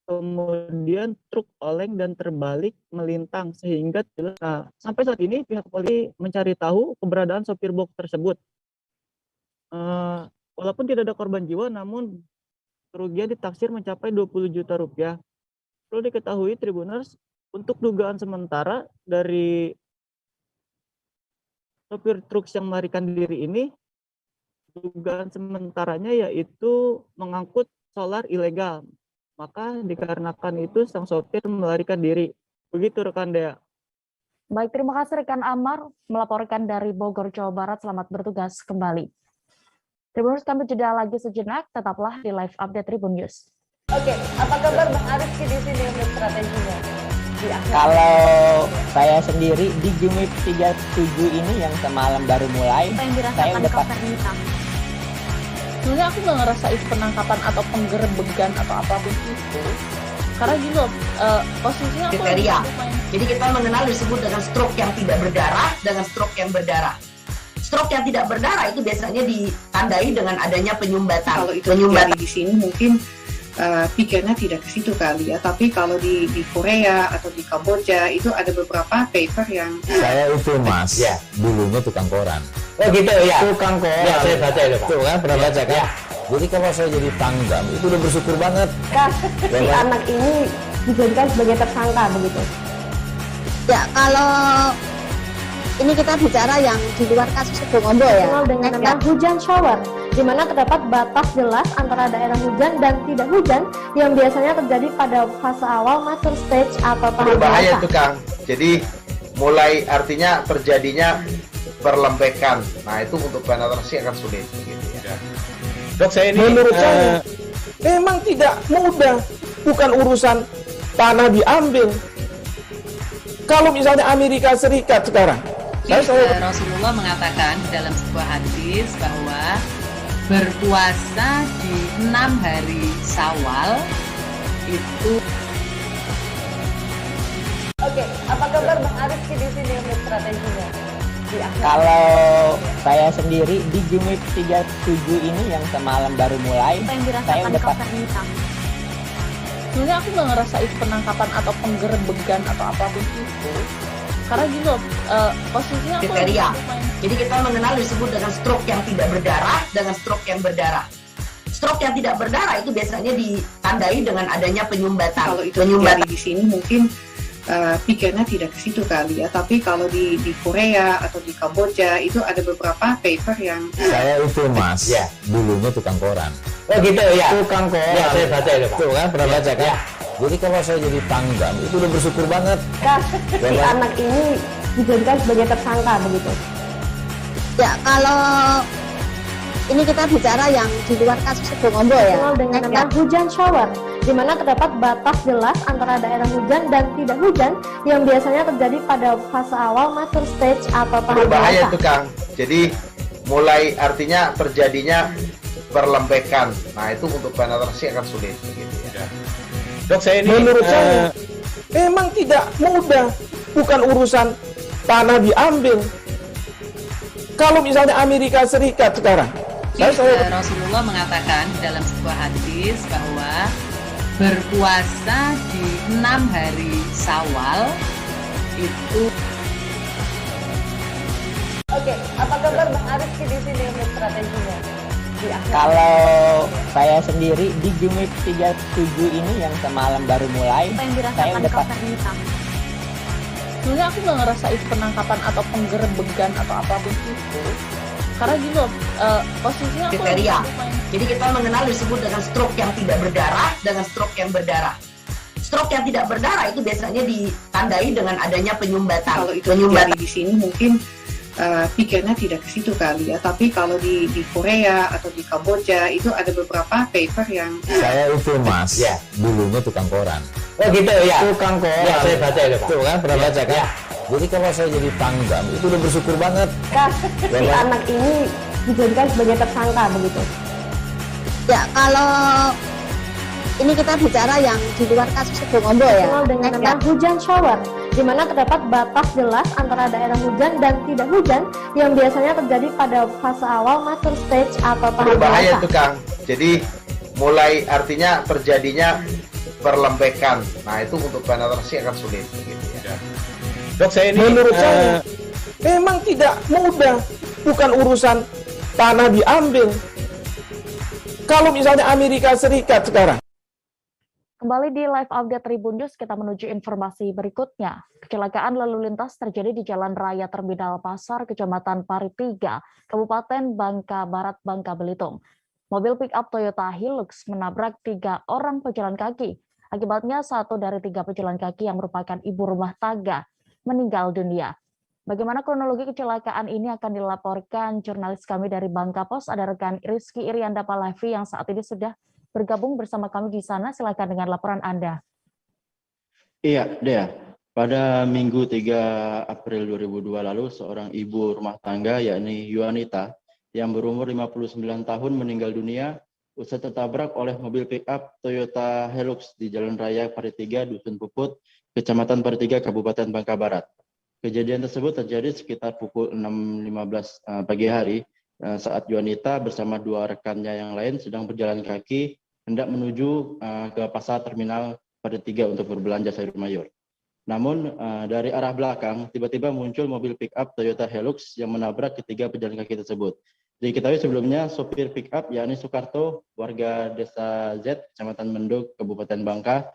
[SPEAKER 6] kemudian truk oleng dan terbalik melintang sehingga sampai saat ini pihak polisi mencari tahu keberadaan sopir box tersebut. Walaupun tidak ada korban jiwa, namun kerugian ditaksir mencapai 20 juta rupiah. Perlu diketahui Tribuners, untuk dugaan sementara dari sopir truk yang melarikan diri ini, dugaan sementaranya yaitu mengangkut solar ilegal. Maka dikarenakan itu sang sopir melarikan diri. Begitu rekan Dea.
[SPEAKER 1] Baik, terima kasih rekan Amar melaporkan dari Bogor, Jawa Barat. Selamat bertugas kembali. Tribuners, kami jeda lagi sejenak, tetaplah di live update Tribun News.
[SPEAKER 18] Oke, apa kabar Bang Arif di sini untuk strateginya?
[SPEAKER 13] Kalau saya sendiri di Jumip 37 ini yang semalam baru mulai, saya udah
[SPEAKER 14] sebenarnya aku nggak ngerasa itu penangkapan atau penggerebegan atau apapun itu. Karena gini loh, posisinya aku
[SPEAKER 12] kriteria. Jadi kita mengenal disebut dengan stroke yang tidak berdarah dengan stroke yang berdarah. Stroke yang tidak berdarah itu biasanya ditandai dengan adanya penyumbatan.
[SPEAKER 15] Kalau itu terjadi di sini mungkin pikirnya tidak ke situ kali ya, tapi kalau di Korea atau di Kamboja itu ada beberapa paper yang
[SPEAKER 16] saya itu mas, ya dulunya tukang koran.
[SPEAKER 13] Oh gitu ya,
[SPEAKER 16] tukang koran.
[SPEAKER 13] Ya, saya baca itu Pak.
[SPEAKER 16] Tuh kan pernah baca kan? Ya. Jadi kalau saya jadi tanggam itu udah bersyukur banget.
[SPEAKER 17] Si anak ini dijadikan sebagai tersangka begitu.
[SPEAKER 18] Ya kalau ini kita bicara yang di luar kasus Sebongombo ya.
[SPEAKER 17] Dengan nama hujan shower, di mana terdapat batas jelas antara daerah hujan dan tidak hujan yang biasanya terjadi pada fase awal mature stage atau tahap
[SPEAKER 19] berbahaya itu Kang. Jadi mulai artinya terjadinya perlembekan. Nah itu untuk penetrasi akan sulit. Gitu ya.
[SPEAKER 20] Dok saya ini menurut saya memang tidak mudah, bukan urusan tanah diambil. Kalau misalnya Amerika Serikat sekarang.
[SPEAKER 21] Rasulullah mengatakan dalam sebuah hadis bahwa berpuasa di 6 hari Syawal itu.
[SPEAKER 18] Oke, apa kabar Bang Arif di sini untuk strateginya?
[SPEAKER 13] Kalau saya sendiri di Jumip 37 ini yang semalam baru mulai, saya udah
[SPEAKER 14] sebenarnya aku nggak ngerasa itu penangkapan atau penggerebegan atau apapun itu. Karena gini loh, posisinya aku
[SPEAKER 12] kriteria. Jadi kita mengenal disebut dengan stroke yang tidak berdarah dengan stroke yang berdarah. Stroke yang tidak berdarah itu biasanya ditandai dengan adanya penyumbatan.
[SPEAKER 15] Kalau itu terjadi di sini mungkin pikirnya tidak ke situ kali ya, tapi kalau di Korea atau di Kamboja itu ada beberapa paper yang
[SPEAKER 16] Saya itu mas, dulunya tukang koran.
[SPEAKER 13] Oh gitu ya.
[SPEAKER 16] Tukang koran.
[SPEAKER 13] Ya, saya baca itu Pak.
[SPEAKER 16] Tuh kan pernah baca kan? Jadi kalau saya jadi Pangdam itu udah bersyukur banget.
[SPEAKER 17] Si anak ini dijadikan sebagai tersangka begitu.
[SPEAKER 18] Ya, kalau ini kita bicara yang di luar kasus Sebongombo ya.
[SPEAKER 17] Dikenal dengan nama hujan shower, di mana terdapat batas jelas antara daerah hujan dan tidak hujan yang biasanya terjadi pada fase awal mature stage atau tahap
[SPEAKER 19] Berbahaya
[SPEAKER 17] dewasa.
[SPEAKER 19] itu Kang. Jadi mulai artinya terjadinya perlembekan. Nah itu untuk penetrasi akan sulit begitu ya.
[SPEAKER 20] Dok, saya ini menurut saya memang tidak mudah, bukan urusan tanah diambil. Kalau misalnya Amerika Serikat sekarang,
[SPEAKER 21] Rasulullah mengatakan dalam sebuah hadis bahwa berpuasa di 6 hari Syawal itu.
[SPEAKER 14] Oke, apa kabar Bang Arif di sini untuk strateginya?
[SPEAKER 13] Kalau saya sendiri di Jumip 37 ini yang semalam baru mulai,
[SPEAKER 14] Apa yang
[SPEAKER 13] saya
[SPEAKER 14] dirasakan
[SPEAKER 13] udah
[SPEAKER 14] Kak Fernita? Sebenarnya aku nggak ngerasa itu penangkapan atau penggerebegan atau apapun itu. Karena gini loh, posisinya aku
[SPEAKER 12] kriteria. Jadi kita mengenal disebut dengan stroke yang tidak berdarah dengan stroke yang berdarah. Stroke yang tidak berdarah itu biasanya ditandai dengan adanya penyumbatan.
[SPEAKER 15] kalau itu terjadi di sini mungkin pikirnya tidak ke situ kali ya, tapi kalau di Korea atau di Kamboja itu ada beberapa paper yang
[SPEAKER 16] Saya itu mas, dulunya tukang koran.
[SPEAKER 13] Oh gitu ya.
[SPEAKER 16] Tukang koran.
[SPEAKER 13] Ya, saya baca itu Pak.
[SPEAKER 16] Tuh kan pernah baca kan? Jadi kalau saya jadi Pangdam itu udah bersyukur banget.
[SPEAKER 17] Si anak ini dijadikan sebagai tersangka begitu.
[SPEAKER 18] Ya, kalau ini kita bicara yang di luar kasus Sebongombo ya.
[SPEAKER 17] Dikenal dengan nama hujan shower, di mana terdapat batas jelas antara daerah hujan dan tidak hujan yang biasanya terjadi pada fase awal mature stage atau tahap
[SPEAKER 19] Berbahaya
[SPEAKER 17] dewasa.
[SPEAKER 19] itu Kang. Jadi mulai artinya terjadinya perlembekan. Nah itu untuk penetrasi akan sulit begitu ya.
[SPEAKER 20] Dok, saya ini menurut saya memang tidak mudah, bukan urusan tanah diambil. Kalau misalnya Amerika Serikat sekarang.
[SPEAKER 1] Kembali di live update Tribun News, kita menuju informasi berikutnya. Kecelakaan lalu lintas terjadi di Jalan Raya Terminal Pasar, Kecamatan Paritiga, Kabupaten Bangka Barat, Bangka Belitung. Mobil pick-up Toyota Hilux menabrak 3 orang pejalan kaki. Akibatnya 1 dari 3 pejalan kaki yang merupakan ibu rumah tangga meninggal dunia. Bagaimana kronologi kecelakaan ini akan dilaporkan jurnalis kami dari Bangka Pos, ada rekan Rizky Irianda Palavi yang saat ini sudah bergabung bersama kami di sana. Silakan dengan laporan Anda.
[SPEAKER 7] Iya, Dea. Pada Minggu 3 April 2002 lalu, seorang ibu rumah tangga yakni Yuanita yang berumur 59 tahun meninggal dunia usai tertabrak oleh mobil pick-up Toyota Hilux di Jalan Raya Paritiga, Dusun Puput, Kecamatan Paritiga, Kabupaten Bangka Barat. Kejadian tersebut terjadi sekitar pukul 6.15 pagi hari saat Yuanita bersama 2 rekannya yang lain sedang berjalan kaki hendak menuju ke pasar terminal Paritiga untuk berbelanja sayur mayur. Namun dari arah belakang tiba-tiba muncul mobil pick-up Toyota Hilux yang menabrak ketiga pejalan kaki tersebut. Diketahui sebelumnya sopir pick-up yakni Soekarto, warga Desa Z, Kecamatan Menduk, Kabupaten Bangka,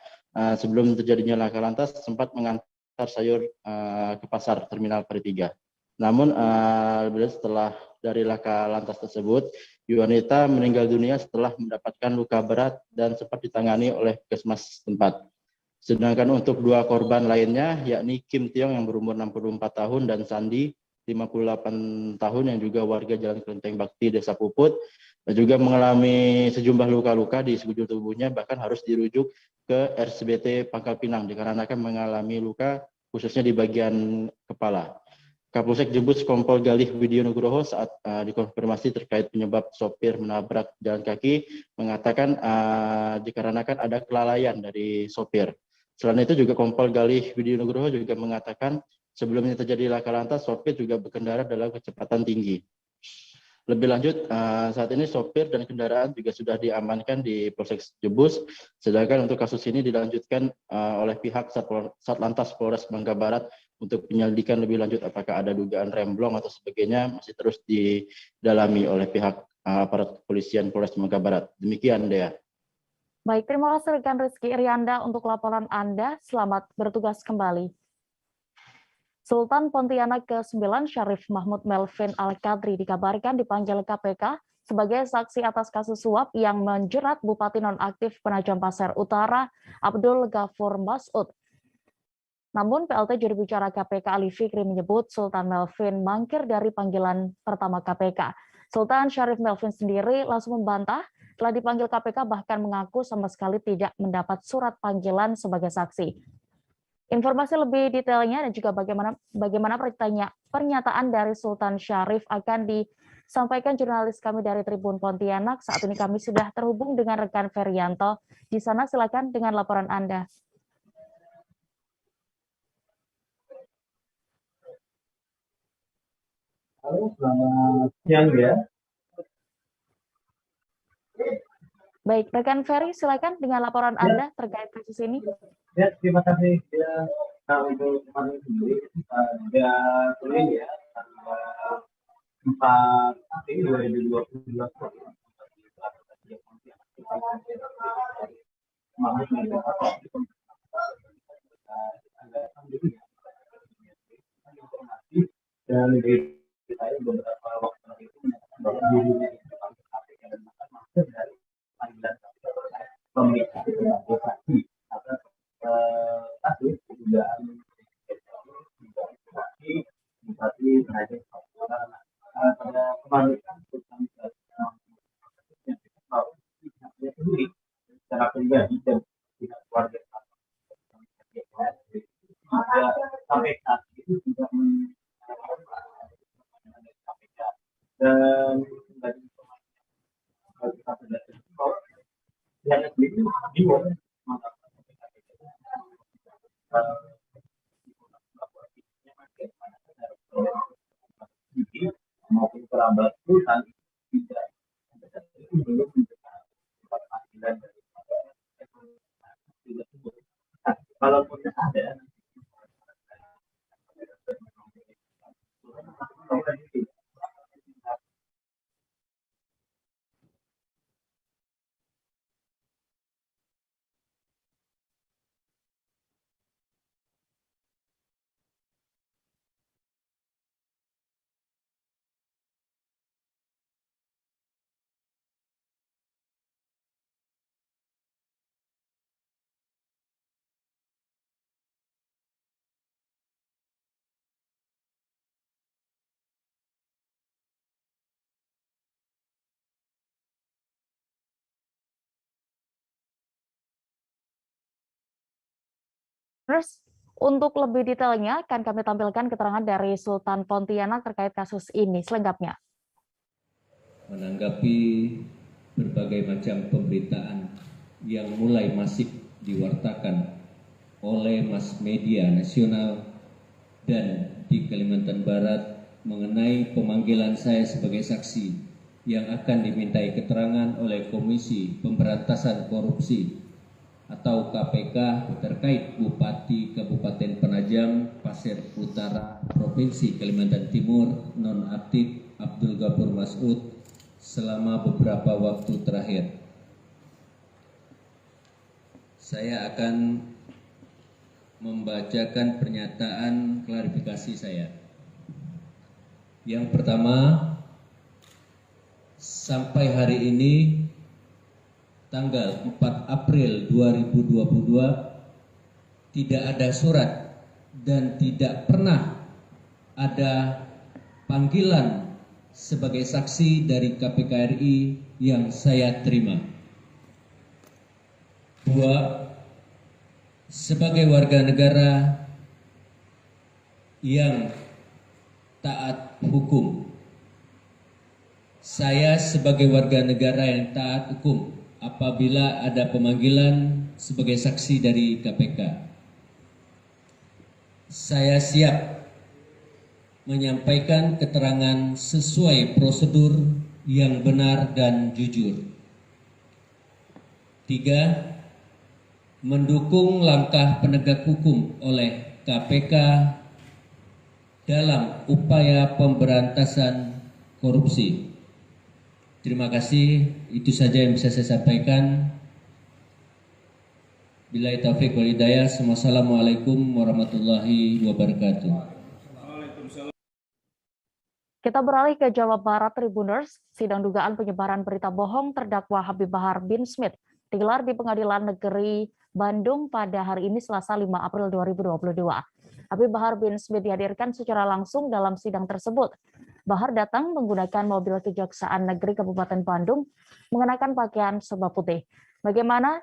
[SPEAKER 7] sebelum terjadinya laka lantas sempat mengantar sayur ke pasar terminal Paritiga. Namun setelah dari laka lantas tersebut, Yuanita meninggal dunia setelah mendapatkan luka berat dan sempat ditangani oleh puskesmas setempat. Sedangkan untuk 2 korban lainnya, yakni Kim Tiong yang berumur 64 tahun dan Sandi 58 tahun yang juga warga Jalan Kelenteng Bakti, Desa Puput, juga mengalami sejumlah luka-luka di sekujur tubuhnya, bahkan harus dirujuk ke RSBT Pangkal Pinang dikarenakan mengalami luka khususnya di bagian kepala. Kapolsek Jebus Kompol Galih Widyo Nugroho saat dikonfirmasi terkait penyebab sopir menabrak jalan kaki mengatakan dikarenakan ada kelalaian dari sopir. Selain itu juga Kompol Galih Widyo Nugroho juga mengatakan sebelumnya terjadi laka lantas sopir juga berkendara dalam kecepatan tinggi. Lebih lanjut, saat ini sopir dan kendaraan juga sudah diamankan di Polsek Jebus, sedangkan untuk kasus ini dilanjutkan oleh pihak Satlantas Polres Bangka Barat untuk penyelidikan lebih lanjut apakah ada dugaan remblong atau sebagainya, masih terus didalami oleh pihak aparat kepolisian Polres Bangka Barat. Demikian, Dea.
[SPEAKER 1] Baik, terima kasih rekan Rizky Irianda untuk laporan Anda. Selamat bertugas kembali. Sultan Pontianak ke-9 Syarif Mahmud Melvin Al-Qadri dikabarkan dipanggil KPK sebagai saksi atas kasus suap yang menjerat Bupati Nonaktif Penajam Pasir Utara Abdul Ghafur Mas'ud. Namun PLT juru bicara KPK Ali Fikri menyebut Sultan Melvin mangkir dari panggilan pertama KPK. Sultan Syarif Melvin sendiri langsung membantah telah dipanggil KPK, bahkan mengaku sama sekali tidak mendapat surat panggilan sebagai saksi. Informasi lebih detailnya dan juga bagaimana pernyataan dari Sultan Syarif akan disampaikan jurnalis kami dari Tribun Pontianak. Saat ini kami sudah terhubung dengan rekan Ferianto. Di sana silakan dengan laporan Anda.
[SPEAKER 8] Halo, selamat siang ya.
[SPEAKER 1] Baik, rekan Ferry, silakan dengan laporan Anda terkait kasus ini.
[SPEAKER 8] Ya, terima kasih. Ya, untuk kemarin sendiri, ada tulis ya, tanggal 4 April 2022. Dan saya beberapa waktu itu bahwa dirinya itu dari panggilan pemeriksaan sebagai saksi atas kasus dugaan Bupati Penajam Pasir Utara. Pada kemarin yang sendiri secara pribadi dan tidak keluarga sampai saat itu tidak dan dari kita sudah yang sendiri bingung maupun kerabat Sultan tidak belum mendapat panggilan dari kalaupun ada
[SPEAKER 1] Terus untuk lebih detailnya akan kami tampilkan keterangan dari Sultan Pontianak terkait kasus ini selengkapnya.
[SPEAKER 9] Menanggapi berbagai macam pemberitaan yang mulai masif diwartakan oleh mass media nasional dan di Kalimantan Barat mengenai pemanggilan saya sebagai saksi yang akan dimintai keterangan oleh Komisi Pemberantasan Korupsi atau KPK terkait Bupati Kabupaten Penajam Pasir Utara Provinsi Kalimantan Timur nonaktif Abdul Ghafur Mas'ud selama beberapa waktu terakhir. Saya akan membacakan pernyataan klarifikasi saya. Yang pertama, sampai hari ini tanggal 4 April 2022 tidak ada surat dan tidak pernah ada panggilan sebagai saksi dari KPK RI yang saya terima. 2. Sebagai warga negara yang taat hukum, saya sebagai warga negara yang taat hukum apabila ada pemanggilan sebagai saksi dari KPK, saya siap menyampaikan keterangan sesuai prosedur yang benar dan jujur. 3. Mendukung langkah penegak hukum oleh KPK dalam upaya pemberantasan korupsi. Terima kasih, itu saja yang bisa saya sampaikan. Billahi taufiq wal hidayah. Wassalamualaikum warahmatullahi wabarakatuh.
[SPEAKER 1] Kita beralih ke Jawa Barat, Tribuners. Sidang dugaan penyebaran berita bohong terdakwa Habib Bahar bin Smith digelar di Pengadilan Negeri Bandung pada hari ini Selasa 5 April 2022. Habib Bahar bin Smith dihadirkan secara langsung dalam sidang tersebut. Bahar datang menggunakan mobil Kejaksaan Negeri Kabupaten Bandung mengenakan pakaian serba putih. Bagaimana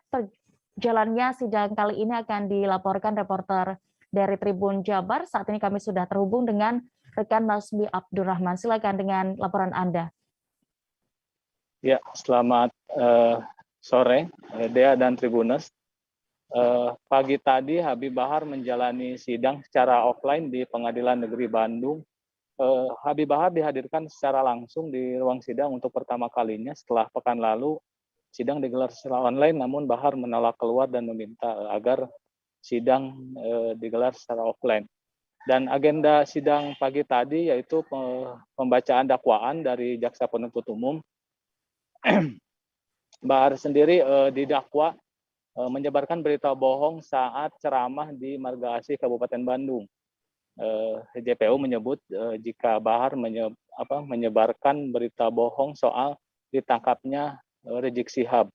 [SPEAKER 1] jalannya sidang kali ini akan dilaporkan reporter dari Tribun Jabar. Saat ini kami sudah terhubung dengan rekan Nasbi Abdurrahman. Silakan dengan laporan Anda.
[SPEAKER 2] Ya, selamat sore, Dea dan Tribuners. Pagi tadi Habib Bahar menjalani sidang secara offline di Pengadilan Negeri Bandung. Habib Bahar dihadirkan secara langsung di ruang sidang untuk pertama kalinya setelah pekan lalu sidang digelar secara online, namun Bahar menolak keluar dan meminta agar sidang digelar secara offline. Dan agenda sidang pagi tadi yaitu pembacaan dakwaan dari Jaksa Penuntut Umum. Bahar sendiri didakwa menyebarkan berita bohong saat ceramah di Marga Asih, Kabupaten Bandung. JPU menyebut jika Bahar menyebarkan berita bohong soal ditangkapnya Rizik Syihab.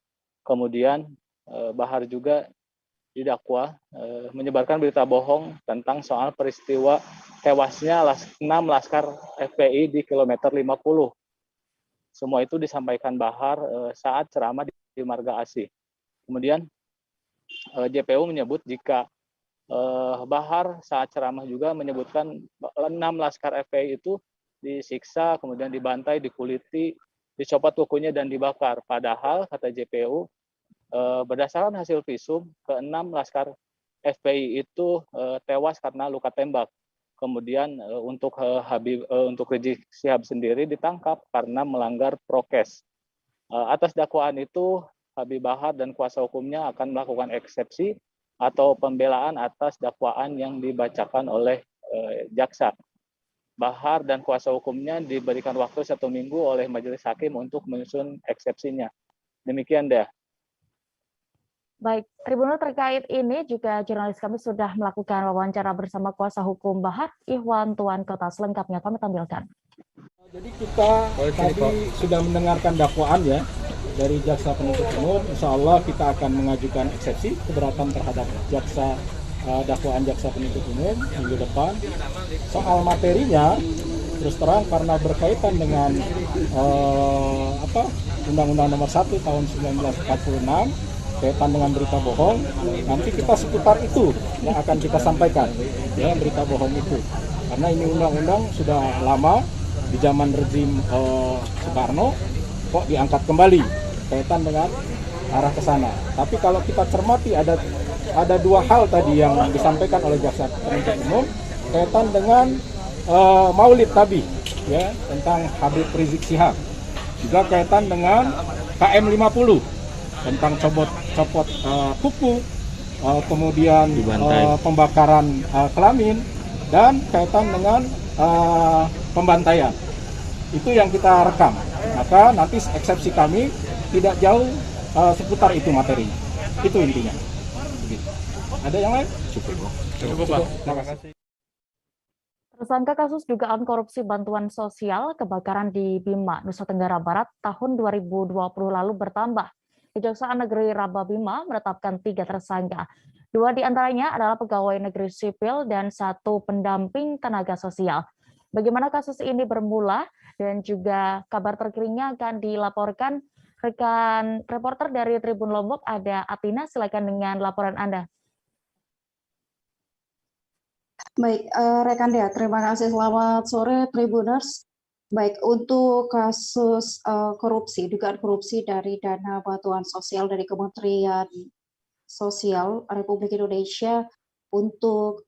[SPEAKER 2] Kemudian Bahar juga didakwa menyebarkan berita bohong tentang soal peristiwa tewasnya 6 laskar FPI di kilometer 50. Semua itu disampaikan Bahar saat ceramah di Marga Asih. Kemudian JPU menyebut jika Bahar saat ceramah juga menyebutkan 6 laskar FPI itu disiksa, kemudian dibantai, dikuliti, dicopot kukunya dan dibakar. Padahal kata JPU berdasarkan hasil visum, ke-6 laskar FPI itu tewas karena luka tembak. Kemudian untuk Rizik Syihab sendiri ditangkap karena melanggar prokes. Atas dakwaan itu, Habib Bahar dan kuasa hukumnya akan melakukan eksepsi atau pembelaan atas dakwaan yang dibacakan oleh jaksa. Bahar dan kuasa hukumnya diberikan waktu 1 minggu oleh majelis hakim untuk menyusun eksepsinya. Demikian deh.
[SPEAKER 1] Baik, Tribunal terkait ini juga jurnalis kami sudah melakukan wawancara bersama kuasa hukum Bahar, Ihwan Tuan Kota. Selengkapnya kami tampilkan.
[SPEAKER 4] Jadi kita tadi sudah mendengarkan dakwaan ya dari Jaksa Penuntut Umum. Insya Allah kita akan mengajukan eksepsi keberatan terhadap dakwaan Jaksa Penuntut Umum minggu depan. Soal materinya, terus terang karena berkaitan dengan Undang-Undang Nomor 1 Tahun 1946 kaitan dengan berita bohong, nanti kita seputar itu yang akan kita sampaikan, ya, berita bohong itu. Karena ini undang-undang sudah lama di zaman rezim Soekarno, kok diangkat kembali kaitan dengan arah ke sana. Tapi kalau kita cermati ada 2 hal tadi yang disampaikan oleh Jaksa Penuntut Umum kaitan dengan Maulid Nabi, ya, tentang Habib Rizik Syihab. Juga kaitan dengan KM 50 tentang copot kuku, kemudian pembakaran kelamin, dan kaitan dengan pembantaian. Itu yang kita rekam. Maka nanti eksepsi kami tidak jauh seputar itu materinya. Itu intinya. Ada yang lain? Cukup. Terima kasih.
[SPEAKER 1] Tersangka kasus dugaan korupsi bantuan sosial kebakaran di Bima, Nusa Tenggara Barat tahun 2020 lalu bertambah. Kejaksaan Negeri Raba Bima menetapkan 3 tersangka. 2 diantaranya adalah pegawai negeri sipil dan 1 pendamping tenaga sosial. Bagaimana kasus ini bermula dan juga kabar terkininya akan dilaporkan rekan reporter dari Tribun Lombok, ada Atina. Silakan dengan laporan Anda.
[SPEAKER 10] Baik, rekan Dea, terima kasih. Selamat sore, Tribuners. Baik, untuk kasus korupsi, dugaan korupsi dari dana bantuan sosial dari Kementerian Sosial Republik Indonesia untuk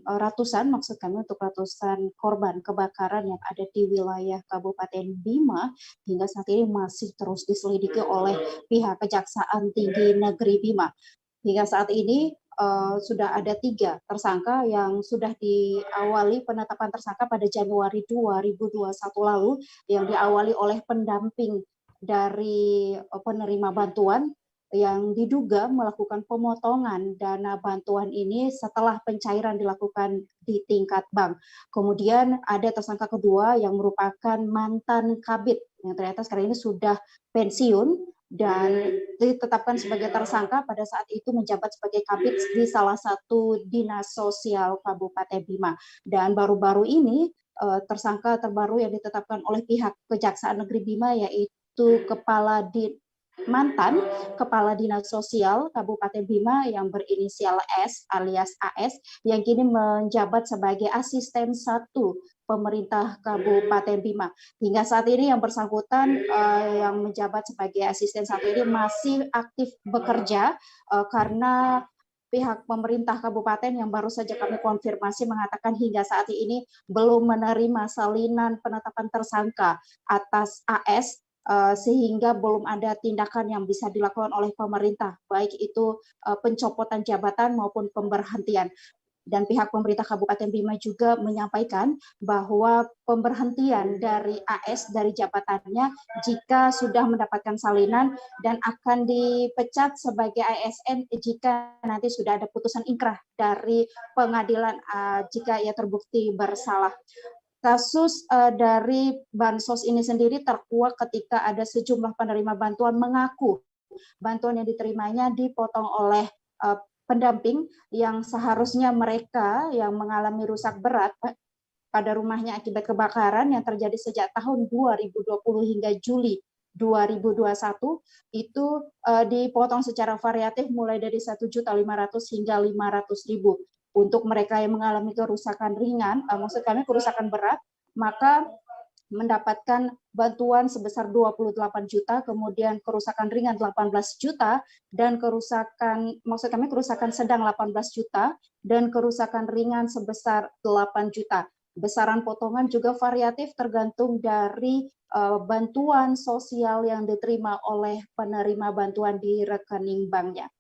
[SPEAKER 10] ratusan, maksud kami untuk ratusan korban kebakaran yang ada di wilayah Kabupaten Bima hingga saat ini masih terus diselidiki oleh pihak Kejaksaan Tinggi Negeri Bima. Hingga saat ini sudah ada 3 tersangka yang sudah diawali penetapan tersangka pada Januari 2021 lalu, yang diawali oleh pendamping dari penerima bantuan yang diduga melakukan pemotongan dana bantuan ini setelah pencairan dilakukan di tingkat bank. Kemudian ada tersangka kedua yang merupakan mantan kabid yang ternyata sekarang ini sudah pensiun dan ditetapkan sebagai tersangka pada saat itu menjabat sebagai kabid di salah satu dinas sosial Kabupaten Bima. Dan baru-baru ini tersangka terbaru yang ditetapkan oleh pihak Kejaksaan Negeri Bima yaitu mantan Kepala Dinas Sosial Kabupaten Bima yang berinisial S alias AS yang kini menjabat sebagai asisten 1 pemerintah Kabupaten Bima. Hingga saat ini yang bersangkutan yang menjabat sebagai asisten 1 ini masih aktif bekerja karena pihak pemerintah kabupaten yang baru saja kami konfirmasi mengatakan hingga saat ini belum menerima salinan penetapan tersangka atas AS sehingga belum ada tindakan yang bisa dilakukan oleh pemerintah, baik itu pencopotan jabatan maupun pemberhentian. Dan pihak pemerintah Kabupaten Bima juga menyampaikan bahwa pemberhentian dari AS dari jabatannya jika sudah mendapatkan salinan dan akan dipecat sebagai ASN jika nanti sudah ada putusan ingkrah dari pengadilan jika ia terbukti bersalah. Kasus dari Bansos ini sendiri terkuak ketika ada sejumlah penerima bantuan mengaku bantuan yang diterimanya dipotong oleh pendamping yang seharusnya mereka yang mengalami rusak berat pada rumahnya akibat kebakaran yang terjadi sejak tahun 2020 hingga Juli 2021 itu dipotong secara variatif mulai dari 1.500.000 hingga 500.000. Untuk mereka yang mengalami kerusakan ringan, maksud kami kerusakan berat, maka mendapatkan bantuan sebesar 28 juta, kemudian kerusakan ringan 18 juta, dan kerusakan sedang 18 juta, dan kerusakan ringan sebesar 8 juta. Besaran potongan juga variatif tergantung dari bantuan sosial yang diterima oleh penerima bantuan di rekening banknya.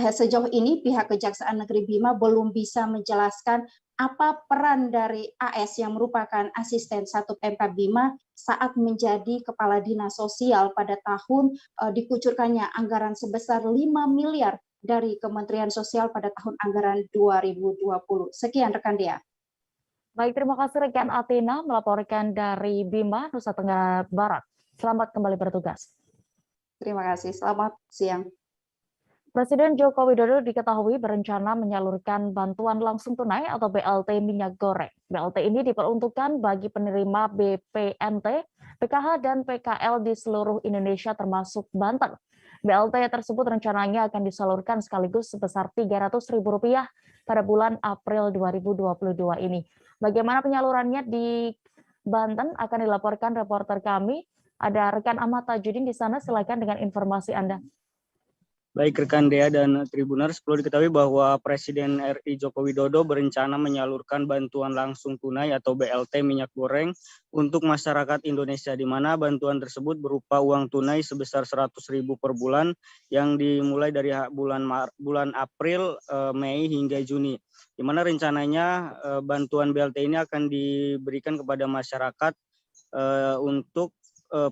[SPEAKER 10] Sejauh ini pihak Kejaksaan Negeri Bima belum bisa menjelaskan apa peran dari AS yang merupakan asisten 1 Pemkab Bima saat menjadi Kepala Dinas Sosial pada tahun dikucurkannya anggaran sebesar 5 miliar dari Kementerian Sosial pada tahun anggaran 2020. Sekian rekan Dea.
[SPEAKER 1] Baik, terima kasih rekan Athena melaporkan dari Bima, Nusa Tenggara Barat. Selamat kembali bertugas.
[SPEAKER 10] Terima kasih, selamat siang.
[SPEAKER 1] Presiden Joko Widodo diketahui berencana menyalurkan bantuan langsung tunai atau BLT minyak goreng. BLT ini diperuntukkan bagi penerima BPNT, PKH, dan PKL di seluruh Indonesia termasuk Banten. BLT tersebut rencananya akan disalurkan sekaligus sebesar Rp300.000 pada bulan April 2022 ini. Bagaimana penyalurannya di Banten akan dilaporkan reporter kami. Ada rekan Ahmad Tajudin di sana, silakan dengan informasi Anda.
[SPEAKER 3] Baik rekan Dea dan Tribuners, perlu diketahui bahwa Presiden RI Joko Widodo berencana menyalurkan bantuan langsung tunai atau BLT minyak goreng untuk masyarakat Indonesia, di mana bantuan tersebut berupa uang tunai sebesar Rp100.000 per bulan yang dimulai dari bulan April, Mei hingga Juni. Di mana rencananya bantuan BLT ini akan diberikan kepada masyarakat untuk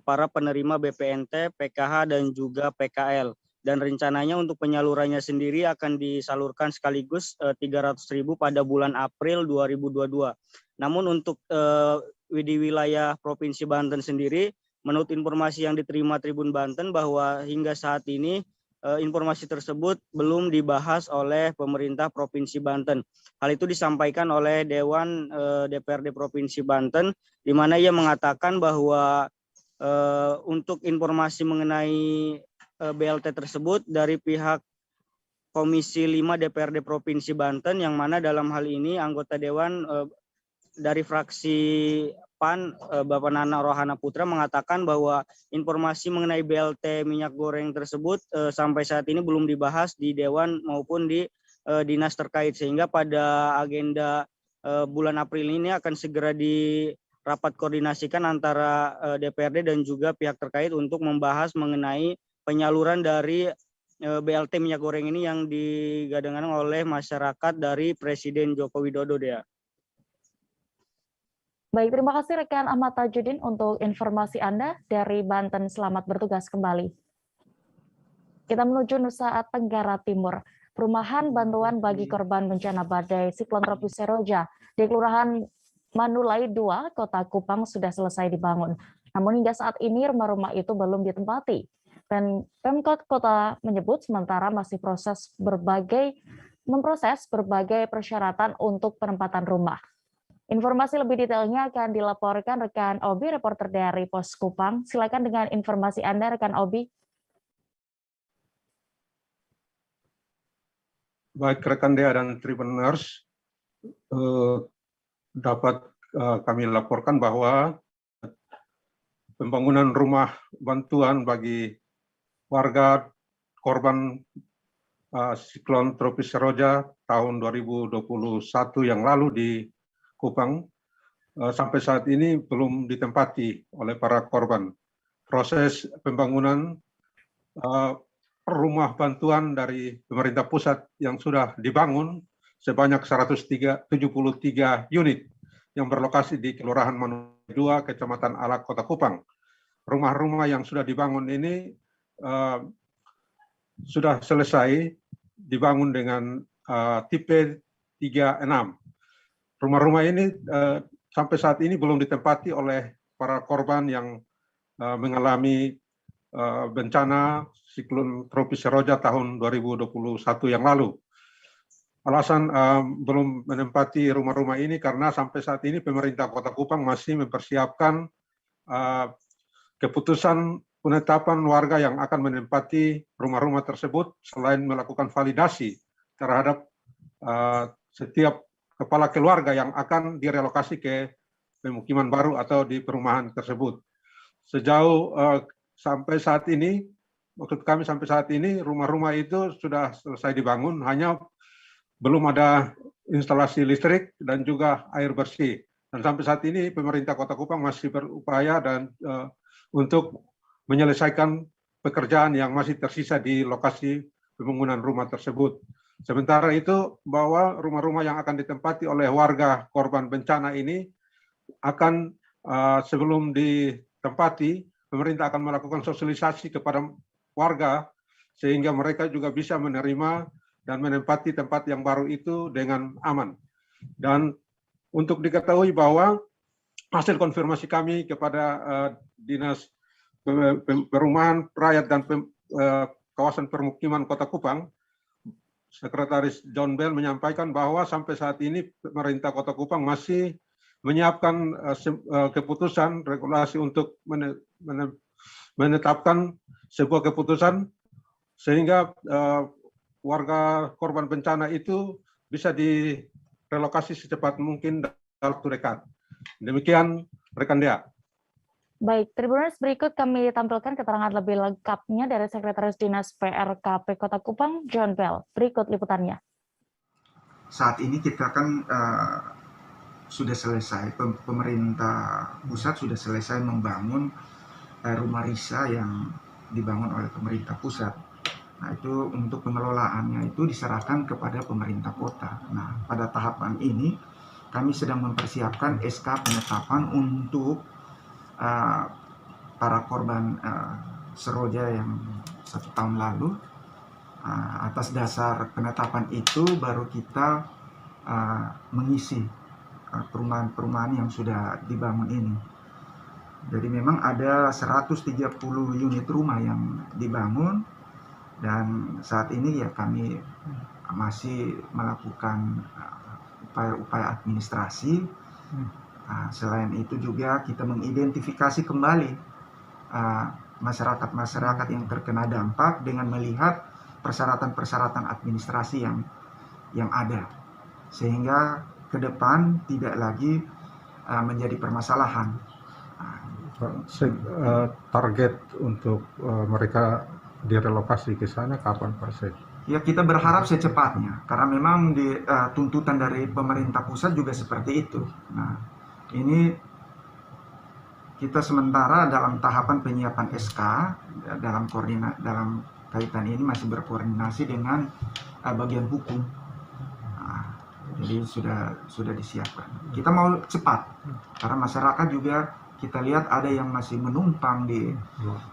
[SPEAKER 3] para penerima BPNT, PKH, dan juga PKL. Dan rencananya untuk penyalurannya sendiri akan disalurkan sekaligus 300.000 pada bulan April 2022. Namun untuk di wilayah Provinsi Banten sendiri, menurut informasi yang diterima Tribun Banten bahwa hingga saat ini informasi tersebut belum dibahas oleh pemerintah Provinsi Banten. Hal itu disampaikan oleh Dewan DPRD Provinsi Banten, di mana ia mengatakan bahwa untuk informasi mengenai BLT tersebut dari pihak Komisi 5 DPRD Provinsi Banten, yang mana dalam hal ini anggota Dewan dari fraksi PAN Bapak Nana Rohana Putra mengatakan bahwa informasi mengenai BLT minyak goreng tersebut sampai saat ini belum dibahas di Dewan maupun di dinas terkait, sehingga pada agenda bulan April ini akan segera dirapat koordinasikan antara DPRD dan juga pihak terkait untuk membahas mengenai penyaluran dari BLT minyak goreng ini yang digadang-gadang oleh masyarakat dari Presiden Joko Widodo, Dea.
[SPEAKER 1] Baik, terima kasih rekan Ahmad Tajudin untuk informasi Anda dari Banten. Selamat bertugas kembali. Kita menuju Nusa Tenggara Timur. Perumahan bantuan bagi korban bencana badai siklon tropis Seroja di Kelurahan Manulai 2, Kota Kupang sudah selesai dibangun. Namun hingga saat ini rumah-rumah itu belum ditempati. Dan Pemkot Kota menyebut sementara masih memproses berbagai persyaratan untuk penempatan rumah. Informasi lebih detailnya akan dilaporkan rekan Obi, reporter dari Pos Kupang. Silakan dengan informasi Anda, rekan Obi.
[SPEAKER 11] Baik rekan Dea dan Tribuners, dapat kami laporkan bahwa pembangunan rumah bantuan bagi warga korban siklon tropis Seroja tahun 2021 yang lalu di Kupang sampai saat ini belum ditempati oleh para korban. Proses pembangunan rumah bantuan dari pemerintah pusat yang sudah dibangun sebanyak 173 unit yang berlokasi di Kelurahan Manulai 2, Kecamatan Alak, Kota Kupang. Rumah-rumah yang sudah dibangun ini sudah selesai dibangun dengan tipe 36. Rumah-rumah ini sampai saat ini belum ditempati oleh para korban yang mengalami bencana siklon tropis Seroja tahun 2021 yang lalu. Alasan belum menempati rumah-rumah ini karena sampai saat ini pemerintah Kota Kupang masih mempersiapkan keputusan penetapan warga yang akan menempati rumah-rumah tersebut selain melakukan validasi terhadap setiap kepala keluarga yang akan direlokasi ke pemukiman baru atau di perumahan tersebut. Sejauh sampai saat ini, maksud kami sampai saat ini rumah-rumah itu sudah selesai dibangun, hanya belum ada instalasi listrik dan juga air bersih. Dan sampai saat ini pemerintah Kota Kupang masih berupaya dan untuk menyelesaikan pekerjaan yang masih tersisa di lokasi pembangunan rumah tersebut. Sementara itu, bahwa rumah-rumah yang akan ditempati oleh warga korban bencana ini akan sebelum ditempati, pemerintah akan melakukan sosialisasi kepada warga sehingga mereka juga bisa menerima dan menempati tempat yang baru itu dengan aman. Dan untuk diketahui bahwa hasil konfirmasi kami kepada Dinas Perumahan Rakyat dan Kawasan Permukiman Kota Kupang, Sekretaris John Bell menyampaikan bahwa sampai saat ini pemerintah Kota Kupang masih menyiapkan keputusan regulasi untuk menetapkan sebuah keputusan sehingga warga korban bencana itu bisa direlokasi secepat mungkin dalam waktu dekat. Demikian rekan Dea.
[SPEAKER 1] Baik, Tribuners, berikut kami tampilkan keterangan lebih lengkapnya dari Sekretaris Dinas PRKP Kota Kupang, John Bell. Berikut liputannya.
[SPEAKER 22] Saat ini kita kan sudah selesai, pemerintah pusat sudah selesai membangun rumah Risa yang dibangun oleh pemerintah pusat. Nah, itu untuk pengelolaannya itu diserahkan kepada pemerintah kota. Nah, pada tahapan ini kami sedang mempersiapkan SK penetapan untuk para korban Seroja yang 1 tahun lalu. Atas dasar penetapan itu baru kita mengisi perumahan-perumahan yang sudah dibangun ini. Jadi memang ada 130 unit rumah yang dibangun dan saat ini ya kami masih melakukan upaya-upaya administrasi. Selain itu juga kita mengidentifikasi kembali masyarakat-masyarakat yang terkena dampak dengan melihat persyaratan-persyaratan administrasi yang ada, sehingga ke depan tidak lagi menjadi permasalahan.
[SPEAKER 11] Target untuk mereka direlokasi ke sana kapan Pak Sek?
[SPEAKER 22] Ya kita berharap secepatnya, karena memang tuntutan dari pemerintah pusat juga seperti itu. Nah, ini kita sementara dalam tahapan penyiapan SK dalam kaitan ini masih berkoordinasi dengan bagian hukum. Nah, jadi sudah disiapkan. Kita mau cepat, karena masyarakat juga kita lihat ada yang masih menumpang di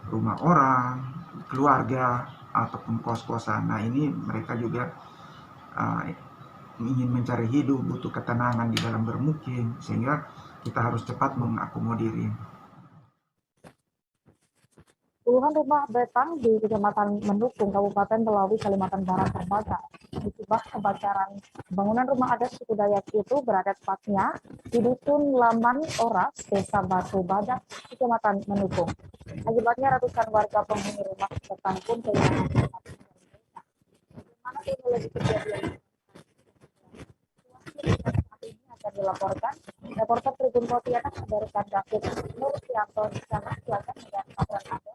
[SPEAKER 22] rumah orang, keluarga, ataupun kos-kosan. Nah ini mereka juga ingin mencari hidup, butuh ketenangan di dalam bermukim, sehingga kita harus cepat mengakomodir.
[SPEAKER 1] Puluhan rumah betang di Kecamatan Mendukung, Kabupaten Melawi, Kalimantan Barat terbakar. Akibat kebakaran, bangunan rumah adat suku Dayak itu berada tepatnya di Dusun Laman Oras, Desa Batu Badak, Kecamatan Mendukung. Akibatnya ratusan warga penghuni rumah betang pun kehilangan tempat tinggal mereka. Bagaimana kronologi kejadian ini akan dilaporkan reporter Tribun Pontianak dari rekan David Nurfianto di sana. Silakan dengan laporan Anda.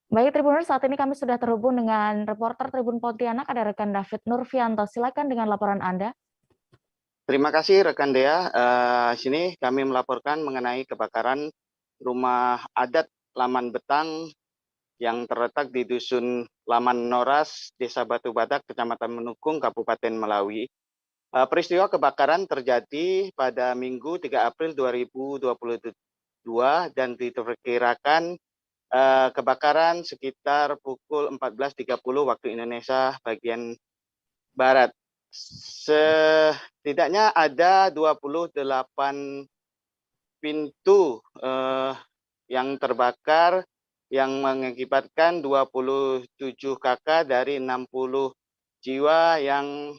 [SPEAKER 1] Baik Tribuners, saat ini kami sudah terhubung dengan reporter Tribun Pontianak, ada rekan David Nurfianto. Silakan dengan laporan Anda.
[SPEAKER 3] Terima kasih rekan Dea. Sini kami melaporkan mengenai kebakaran rumah adat Laman Betang yang terletak di Dusun Laman Noras, Desa Batu Badak, Kecamatan Mendukung, Kabupaten Melawi. Peristiwa kebakaran terjadi pada Minggu 3 April 2022 dan diperkirakan kebakaran sekitar pukul 14.30 waktu Indonesia bagian Barat. Setidaknya ada 28 pintu yang terbakar yang mengakibatkan 27 kakak dari 60 jiwa yang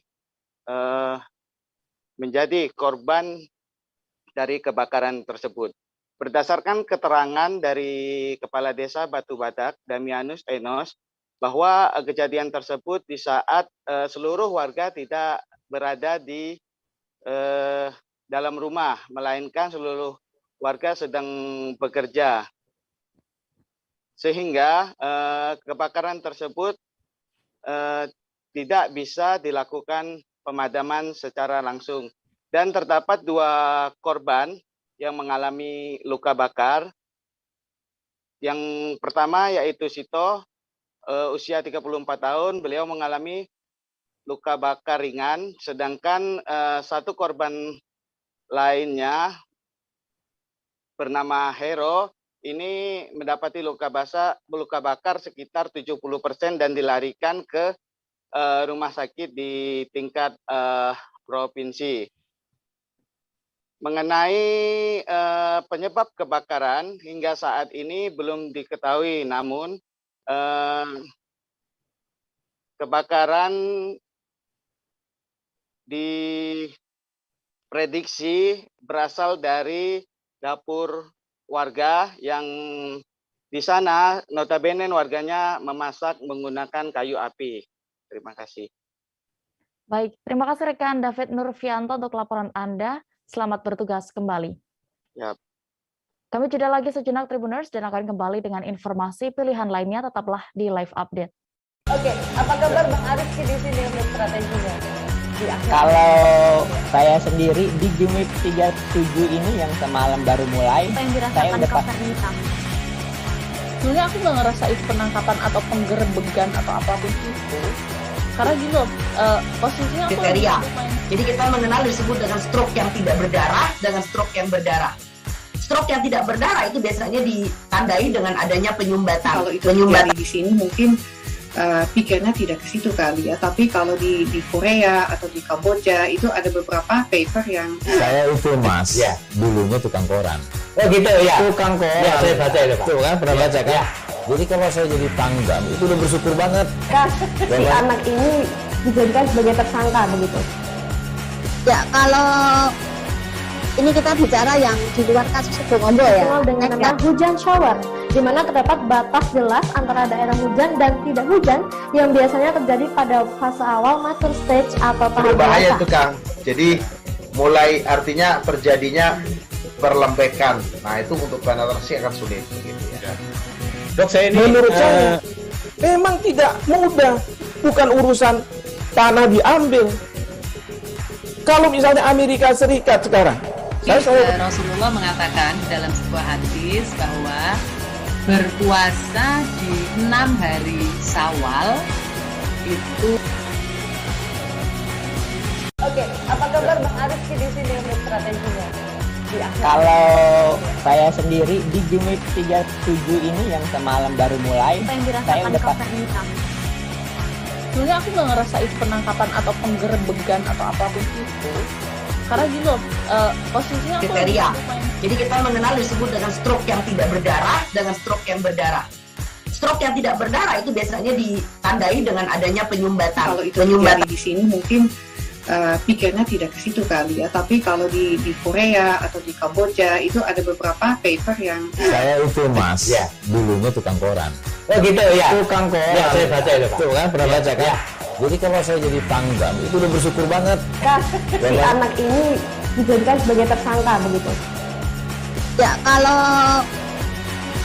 [SPEAKER 3] menjadi korban dari kebakaran tersebut. Berdasarkan keterangan dari Kepala Desa Batu Badak, Damianus Enos, bahwa kejadian tersebut di saat seluruh warga tidak berada di dalam rumah, melainkan seluruh warga sedang bekerja. Sehingga kebakaran tersebut tidak bisa dilakukan pemadaman secara langsung. Dan terdapat 2 korban yang mengalami luka bakar. Yang pertama yaitu Sito, usia 34 tahun, beliau mengalami luka bakar ringan, sedangkan 1 korban lainnya bernama Hero, ini mendapati luka bakar sekitar 70% dan dilarikan ke rumah sakit di tingkat provinsi. Mengenai penyebab kebakaran hingga saat ini belum diketahui, namun kebakaran diprediksi berasal dari dapur warga yang di sana notabene warganya memasak menggunakan kayu api. Terima kasih.
[SPEAKER 1] Baik, terima kasih rekan David Nurfianto untuk laporan Anda. Selamat bertugas kembali.
[SPEAKER 3] Yap.
[SPEAKER 1] Kami jeda lagi sejenak Tribuners dan akan kembali dengan informasi pilihan lainnya. Tetaplah di Live Update.
[SPEAKER 5] Oke, apa kabar Bang Arifki di sini untuk strateginya?
[SPEAKER 13] Kalau saya sendiri di Jumip 37 ini yang semalam baru mulai, saya udah pasti.
[SPEAKER 14] Sebenarnya aku nggak ngerasa itu penangkapan atau penggerebegan atau apapun itu. Karena gini loh, posisinya aku
[SPEAKER 12] kriteria. Jadi kita mengenal disebut dengan stroke yang tidak berdarah dengan stroke yang berdarah. Stroke yang tidak berdarah itu biasanya ditandai dengan adanya penyumbatan.
[SPEAKER 15] Kalau itu terjadi di sini mungkin pikirnya tidak ke situ kali ya, tapi kalau di Korea atau di Kamboja itu ada beberapa paper yang
[SPEAKER 16] saya itu mas, ya, dulunya tukang koran.
[SPEAKER 13] Oh gitu ya.
[SPEAKER 16] Tukang koran.
[SPEAKER 13] Ya, saya baca itu Pak.
[SPEAKER 16] Tuh kan pernah baca kan?
[SPEAKER 13] Ya.
[SPEAKER 16] Jadi kalau saya jadi tanggam itu udah bersyukur banget.
[SPEAKER 17] Si anak ini dijadikan sebagai tersangka begitu.
[SPEAKER 18] Ya kalau ini kita bicara yang di luar kasus Bongombo ya.
[SPEAKER 17] Dengan nama hujan shower, di mana terdapat batas jelas antara daerah hujan dan tidak hujan yang biasanya terjadi pada fase awal mature stage atau tahap
[SPEAKER 19] berbahaya
[SPEAKER 17] dewasa.
[SPEAKER 19] itu Kang. Jadi mulai artinya terjadinya perlembekan. Nah itu untuk penetrasi akan sulit. Gitu ya.
[SPEAKER 20] Dok, saya ini menurut saya memang tidak mudah, bukan urusan tanah diambil. Kalau misalnya Amerika Serikat sekarang,
[SPEAKER 6] Rasulullah mengatakan dalam sebuah hadis bahwa berpuasa di 6 hari Syawal itu.
[SPEAKER 5] Oke, apa kabar Bang Ariski di sini untuk strateginya?
[SPEAKER 13] Kalau saya sendiri di Jumip 37 ini yang semalam baru mulai, saya udah
[SPEAKER 14] sebenarnya aku nggak ngerasa itu penangkapan atau penggerebegan atau apapun itu. Karena gini loh, posisinya aku
[SPEAKER 12] kriteria. Jadi kita mengenal disebut dengan stroke yang tidak berdarah dengan stroke yang berdarah. Stroke yang tidak berdarah itu biasanya ditandai dengan adanya penyumbatan.
[SPEAKER 15] Kalau itu terjadi di sini mungkin pikirnya tidak ke situ kali ya, tapi kalau di Korea atau di Kamboja itu ada beberapa paper yang
[SPEAKER 16] saya itu mas, ya, dulunya tukang koran.
[SPEAKER 13] Oh gitu ya.
[SPEAKER 16] Tukang koran.
[SPEAKER 13] Ya, saya baca itu Pak.
[SPEAKER 16] Tuh kan pernah baca kan? Jadi kalau saya jadi tanggam itu udah bersyukur banget.
[SPEAKER 17] Si anak ini dijadikan sebagai tersangka begitu.
[SPEAKER 18] Ya kalau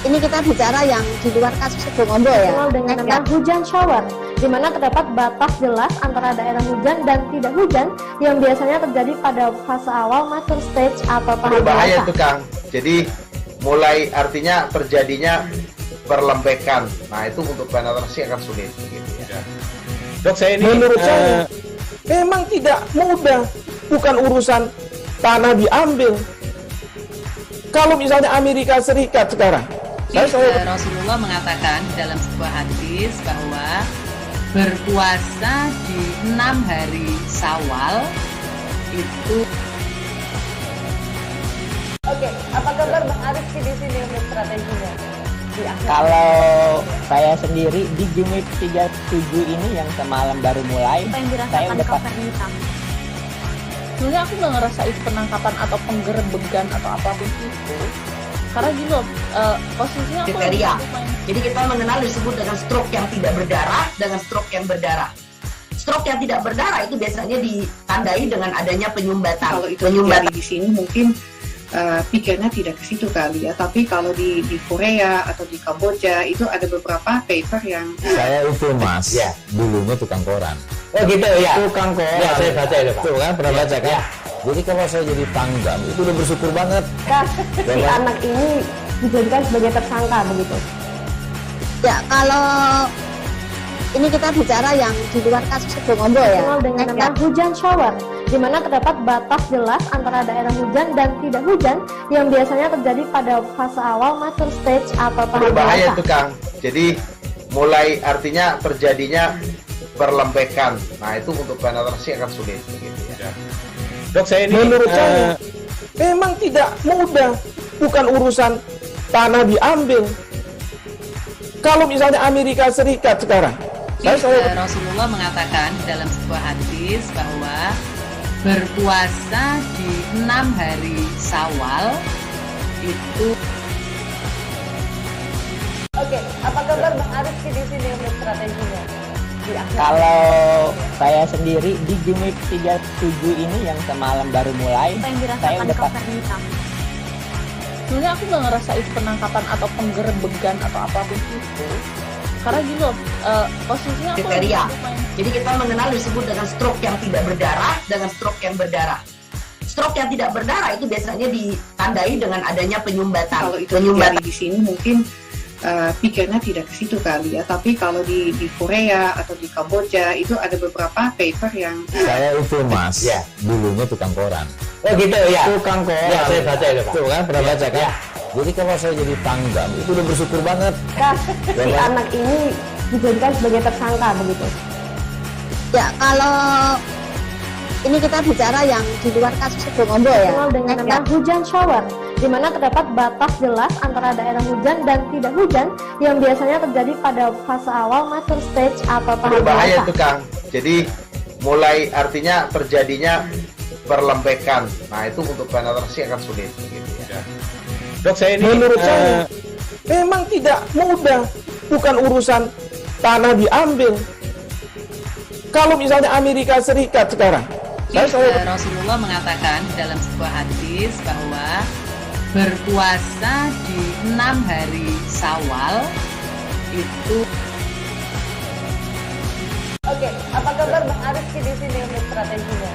[SPEAKER 18] ini kita bicara yang di luar kasus Bongombo ya.
[SPEAKER 17] Dengan nama hujan shower, di mana terdapat batas jelas antara daerah hujan dan tidak hujan yang biasanya terjadi pada fase awal mature stage atau tahap
[SPEAKER 19] berbahaya
[SPEAKER 17] dewasa.
[SPEAKER 19] itu Kang. Jadi mulai artinya terjadinya perlembekan. Nah itu untuk penetrasi akan sulit. Gitu ya.
[SPEAKER 20] Dok, saya ini menurut saya memang tidak mudah, bukan urusan tanah diambil. Kalau misalnya Amerika Serikat sekarang,
[SPEAKER 6] Rasulullah mengatakan dalam sebuah hadis bahwa berpuasa di 6 hari Syawal itu.
[SPEAKER 5] Oke, apa kabar Bang Ariski di sini untuk strateginya?
[SPEAKER 13] Kalau saya sendiri di Jumip 37 ini yang semalam baru mulai, saya udah
[SPEAKER 14] sebenarnya aku nggak ngerasa itu penangkapan atau penggerebegan atau apapun itu. Karena gini loh, posisinya aku
[SPEAKER 12] kriteria. Jadi kita mengenal disebut dengan stroke yang tidak berdarah dengan stroke yang berdarah. Stroke yang tidak berdarah itu biasanya ditandai dengan adanya penyumbatan.
[SPEAKER 15] Kalau itu terjadi di sini mungkin pikirnya tidak ke situ kali ya, tapi kalau di Korea atau di Kamboja itu ada beberapa paper yang
[SPEAKER 16] saya itu mas, ya, dulunya tukang koran.
[SPEAKER 13] Oh gitu ya.
[SPEAKER 16] Tukang koran.
[SPEAKER 13] Ya, saya baca itu Pak.
[SPEAKER 16] Tuh kan pernah baca kan? Jadi kalau saya jadi tanggam itu udah bersyukur banget.
[SPEAKER 17] Si anak ini dijadikan sebagai tersangka begitu.
[SPEAKER 18] Ya kalau ini kita bicara yang di luar kasus Bongombo ya.
[SPEAKER 17] Dengan nama hujan shower, di mana terdapat batas jelas antara daerah hujan dan tidak hujan yang biasanya terjadi pada fase awal mature stage atau tahap
[SPEAKER 19] berbahaya
[SPEAKER 17] dewasa.
[SPEAKER 19] itu Kang. Jadi mulai artinya terjadinya perlembekan. Nah itu untuk penetrasi akan sulit. Gitu ya.
[SPEAKER 20] Dok, saya ini menurut saya memang tidak mudah, bukan urusan tanah diambil. Kalau misalnya Amerika Serikat sekarang,
[SPEAKER 6] Rasulullah mengatakan dalam sebuah hadis bahwa berpuasa di 6 hari Syawal itu.
[SPEAKER 5] Oke, apa kabar Bang Ariski di sini untuk strateginya?
[SPEAKER 13] Kalau saya sendiri di Jumip 37 ini yang semalam baru mulai, saya udah
[SPEAKER 14] sebenarnya aku nggak ngerasa itu penangkapan atau penggerebegan atau apapun itu. Karena gini loh, posisinya aku
[SPEAKER 12] kriteria. Jadi kita mengenal disebut dengan stroke yang tidak berdarah dengan stroke yang berdarah. Stroke yang tidak berdarah itu biasanya ditandai dengan adanya penyumbatan.
[SPEAKER 15] Kalau itu terjadi di sini mungkin pikirnya tidak ke situ kali ya. Tapi kalau di Korea atau di Kamboja itu ada beberapa paper yang
[SPEAKER 16] Saya itu Mas, dulunya tukang koran.
[SPEAKER 7] Oh gitu ya.
[SPEAKER 16] Tukang koran.
[SPEAKER 7] Ya, saya baca itu Pak.
[SPEAKER 16] Tuh kan, pernah baca kan? Jadi kalau saya jadi tanggam, itu udah bersyukur banget.
[SPEAKER 17] Si anak ini dijadikan sebagai tersangka begitu.
[SPEAKER 18] Ya, kalau ini kita bicara yang di luar kasus Bongombo ya.
[SPEAKER 17] Dikenal dengan nama hujan shower, di mana terdapat batas jelas antara daerah hujan dan tidak hujan yang biasanya terjadi pada fase awal mature stage atau tahap
[SPEAKER 19] Berbahaya
[SPEAKER 17] dewasa.
[SPEAKER 19] itu Kang. Jadi mulai artinya terjadinya perlembekan. Nah itu untuk penetrasi akan sulit. Gitu ya.
[SPEAKER 20] Dok, saya ini menurut saya memang tidak mudah, bukan urusan tanah diambil. Kalau misalnya Amerika Serikat sekarang,
[SPEAKER 6] Rasulullah mengatakan dalam sebuah hadis bahwa berpuasa di 6 hari Syawal itu.
[SPEAKER 5] Oke, apa kabar Bang Ariski di sini untuk strateginya?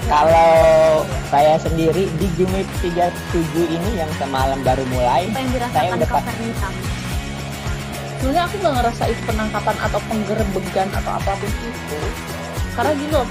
[SPEAKER 13] Kalau saya sendiri di Jumip 37 ini yang semalam baru mulai,
[SPEAKER 14] Apa yang
[SPEAKER 13] saya
[SPEAKER 14] dirasakan
[SPEAKER 13] udah
[SPEAKER 14] Kak Fernita? Sebenarnya aku nggak ngerasa itu penangkapan atau penggerebegan atau apapun itu. Karena gini loh,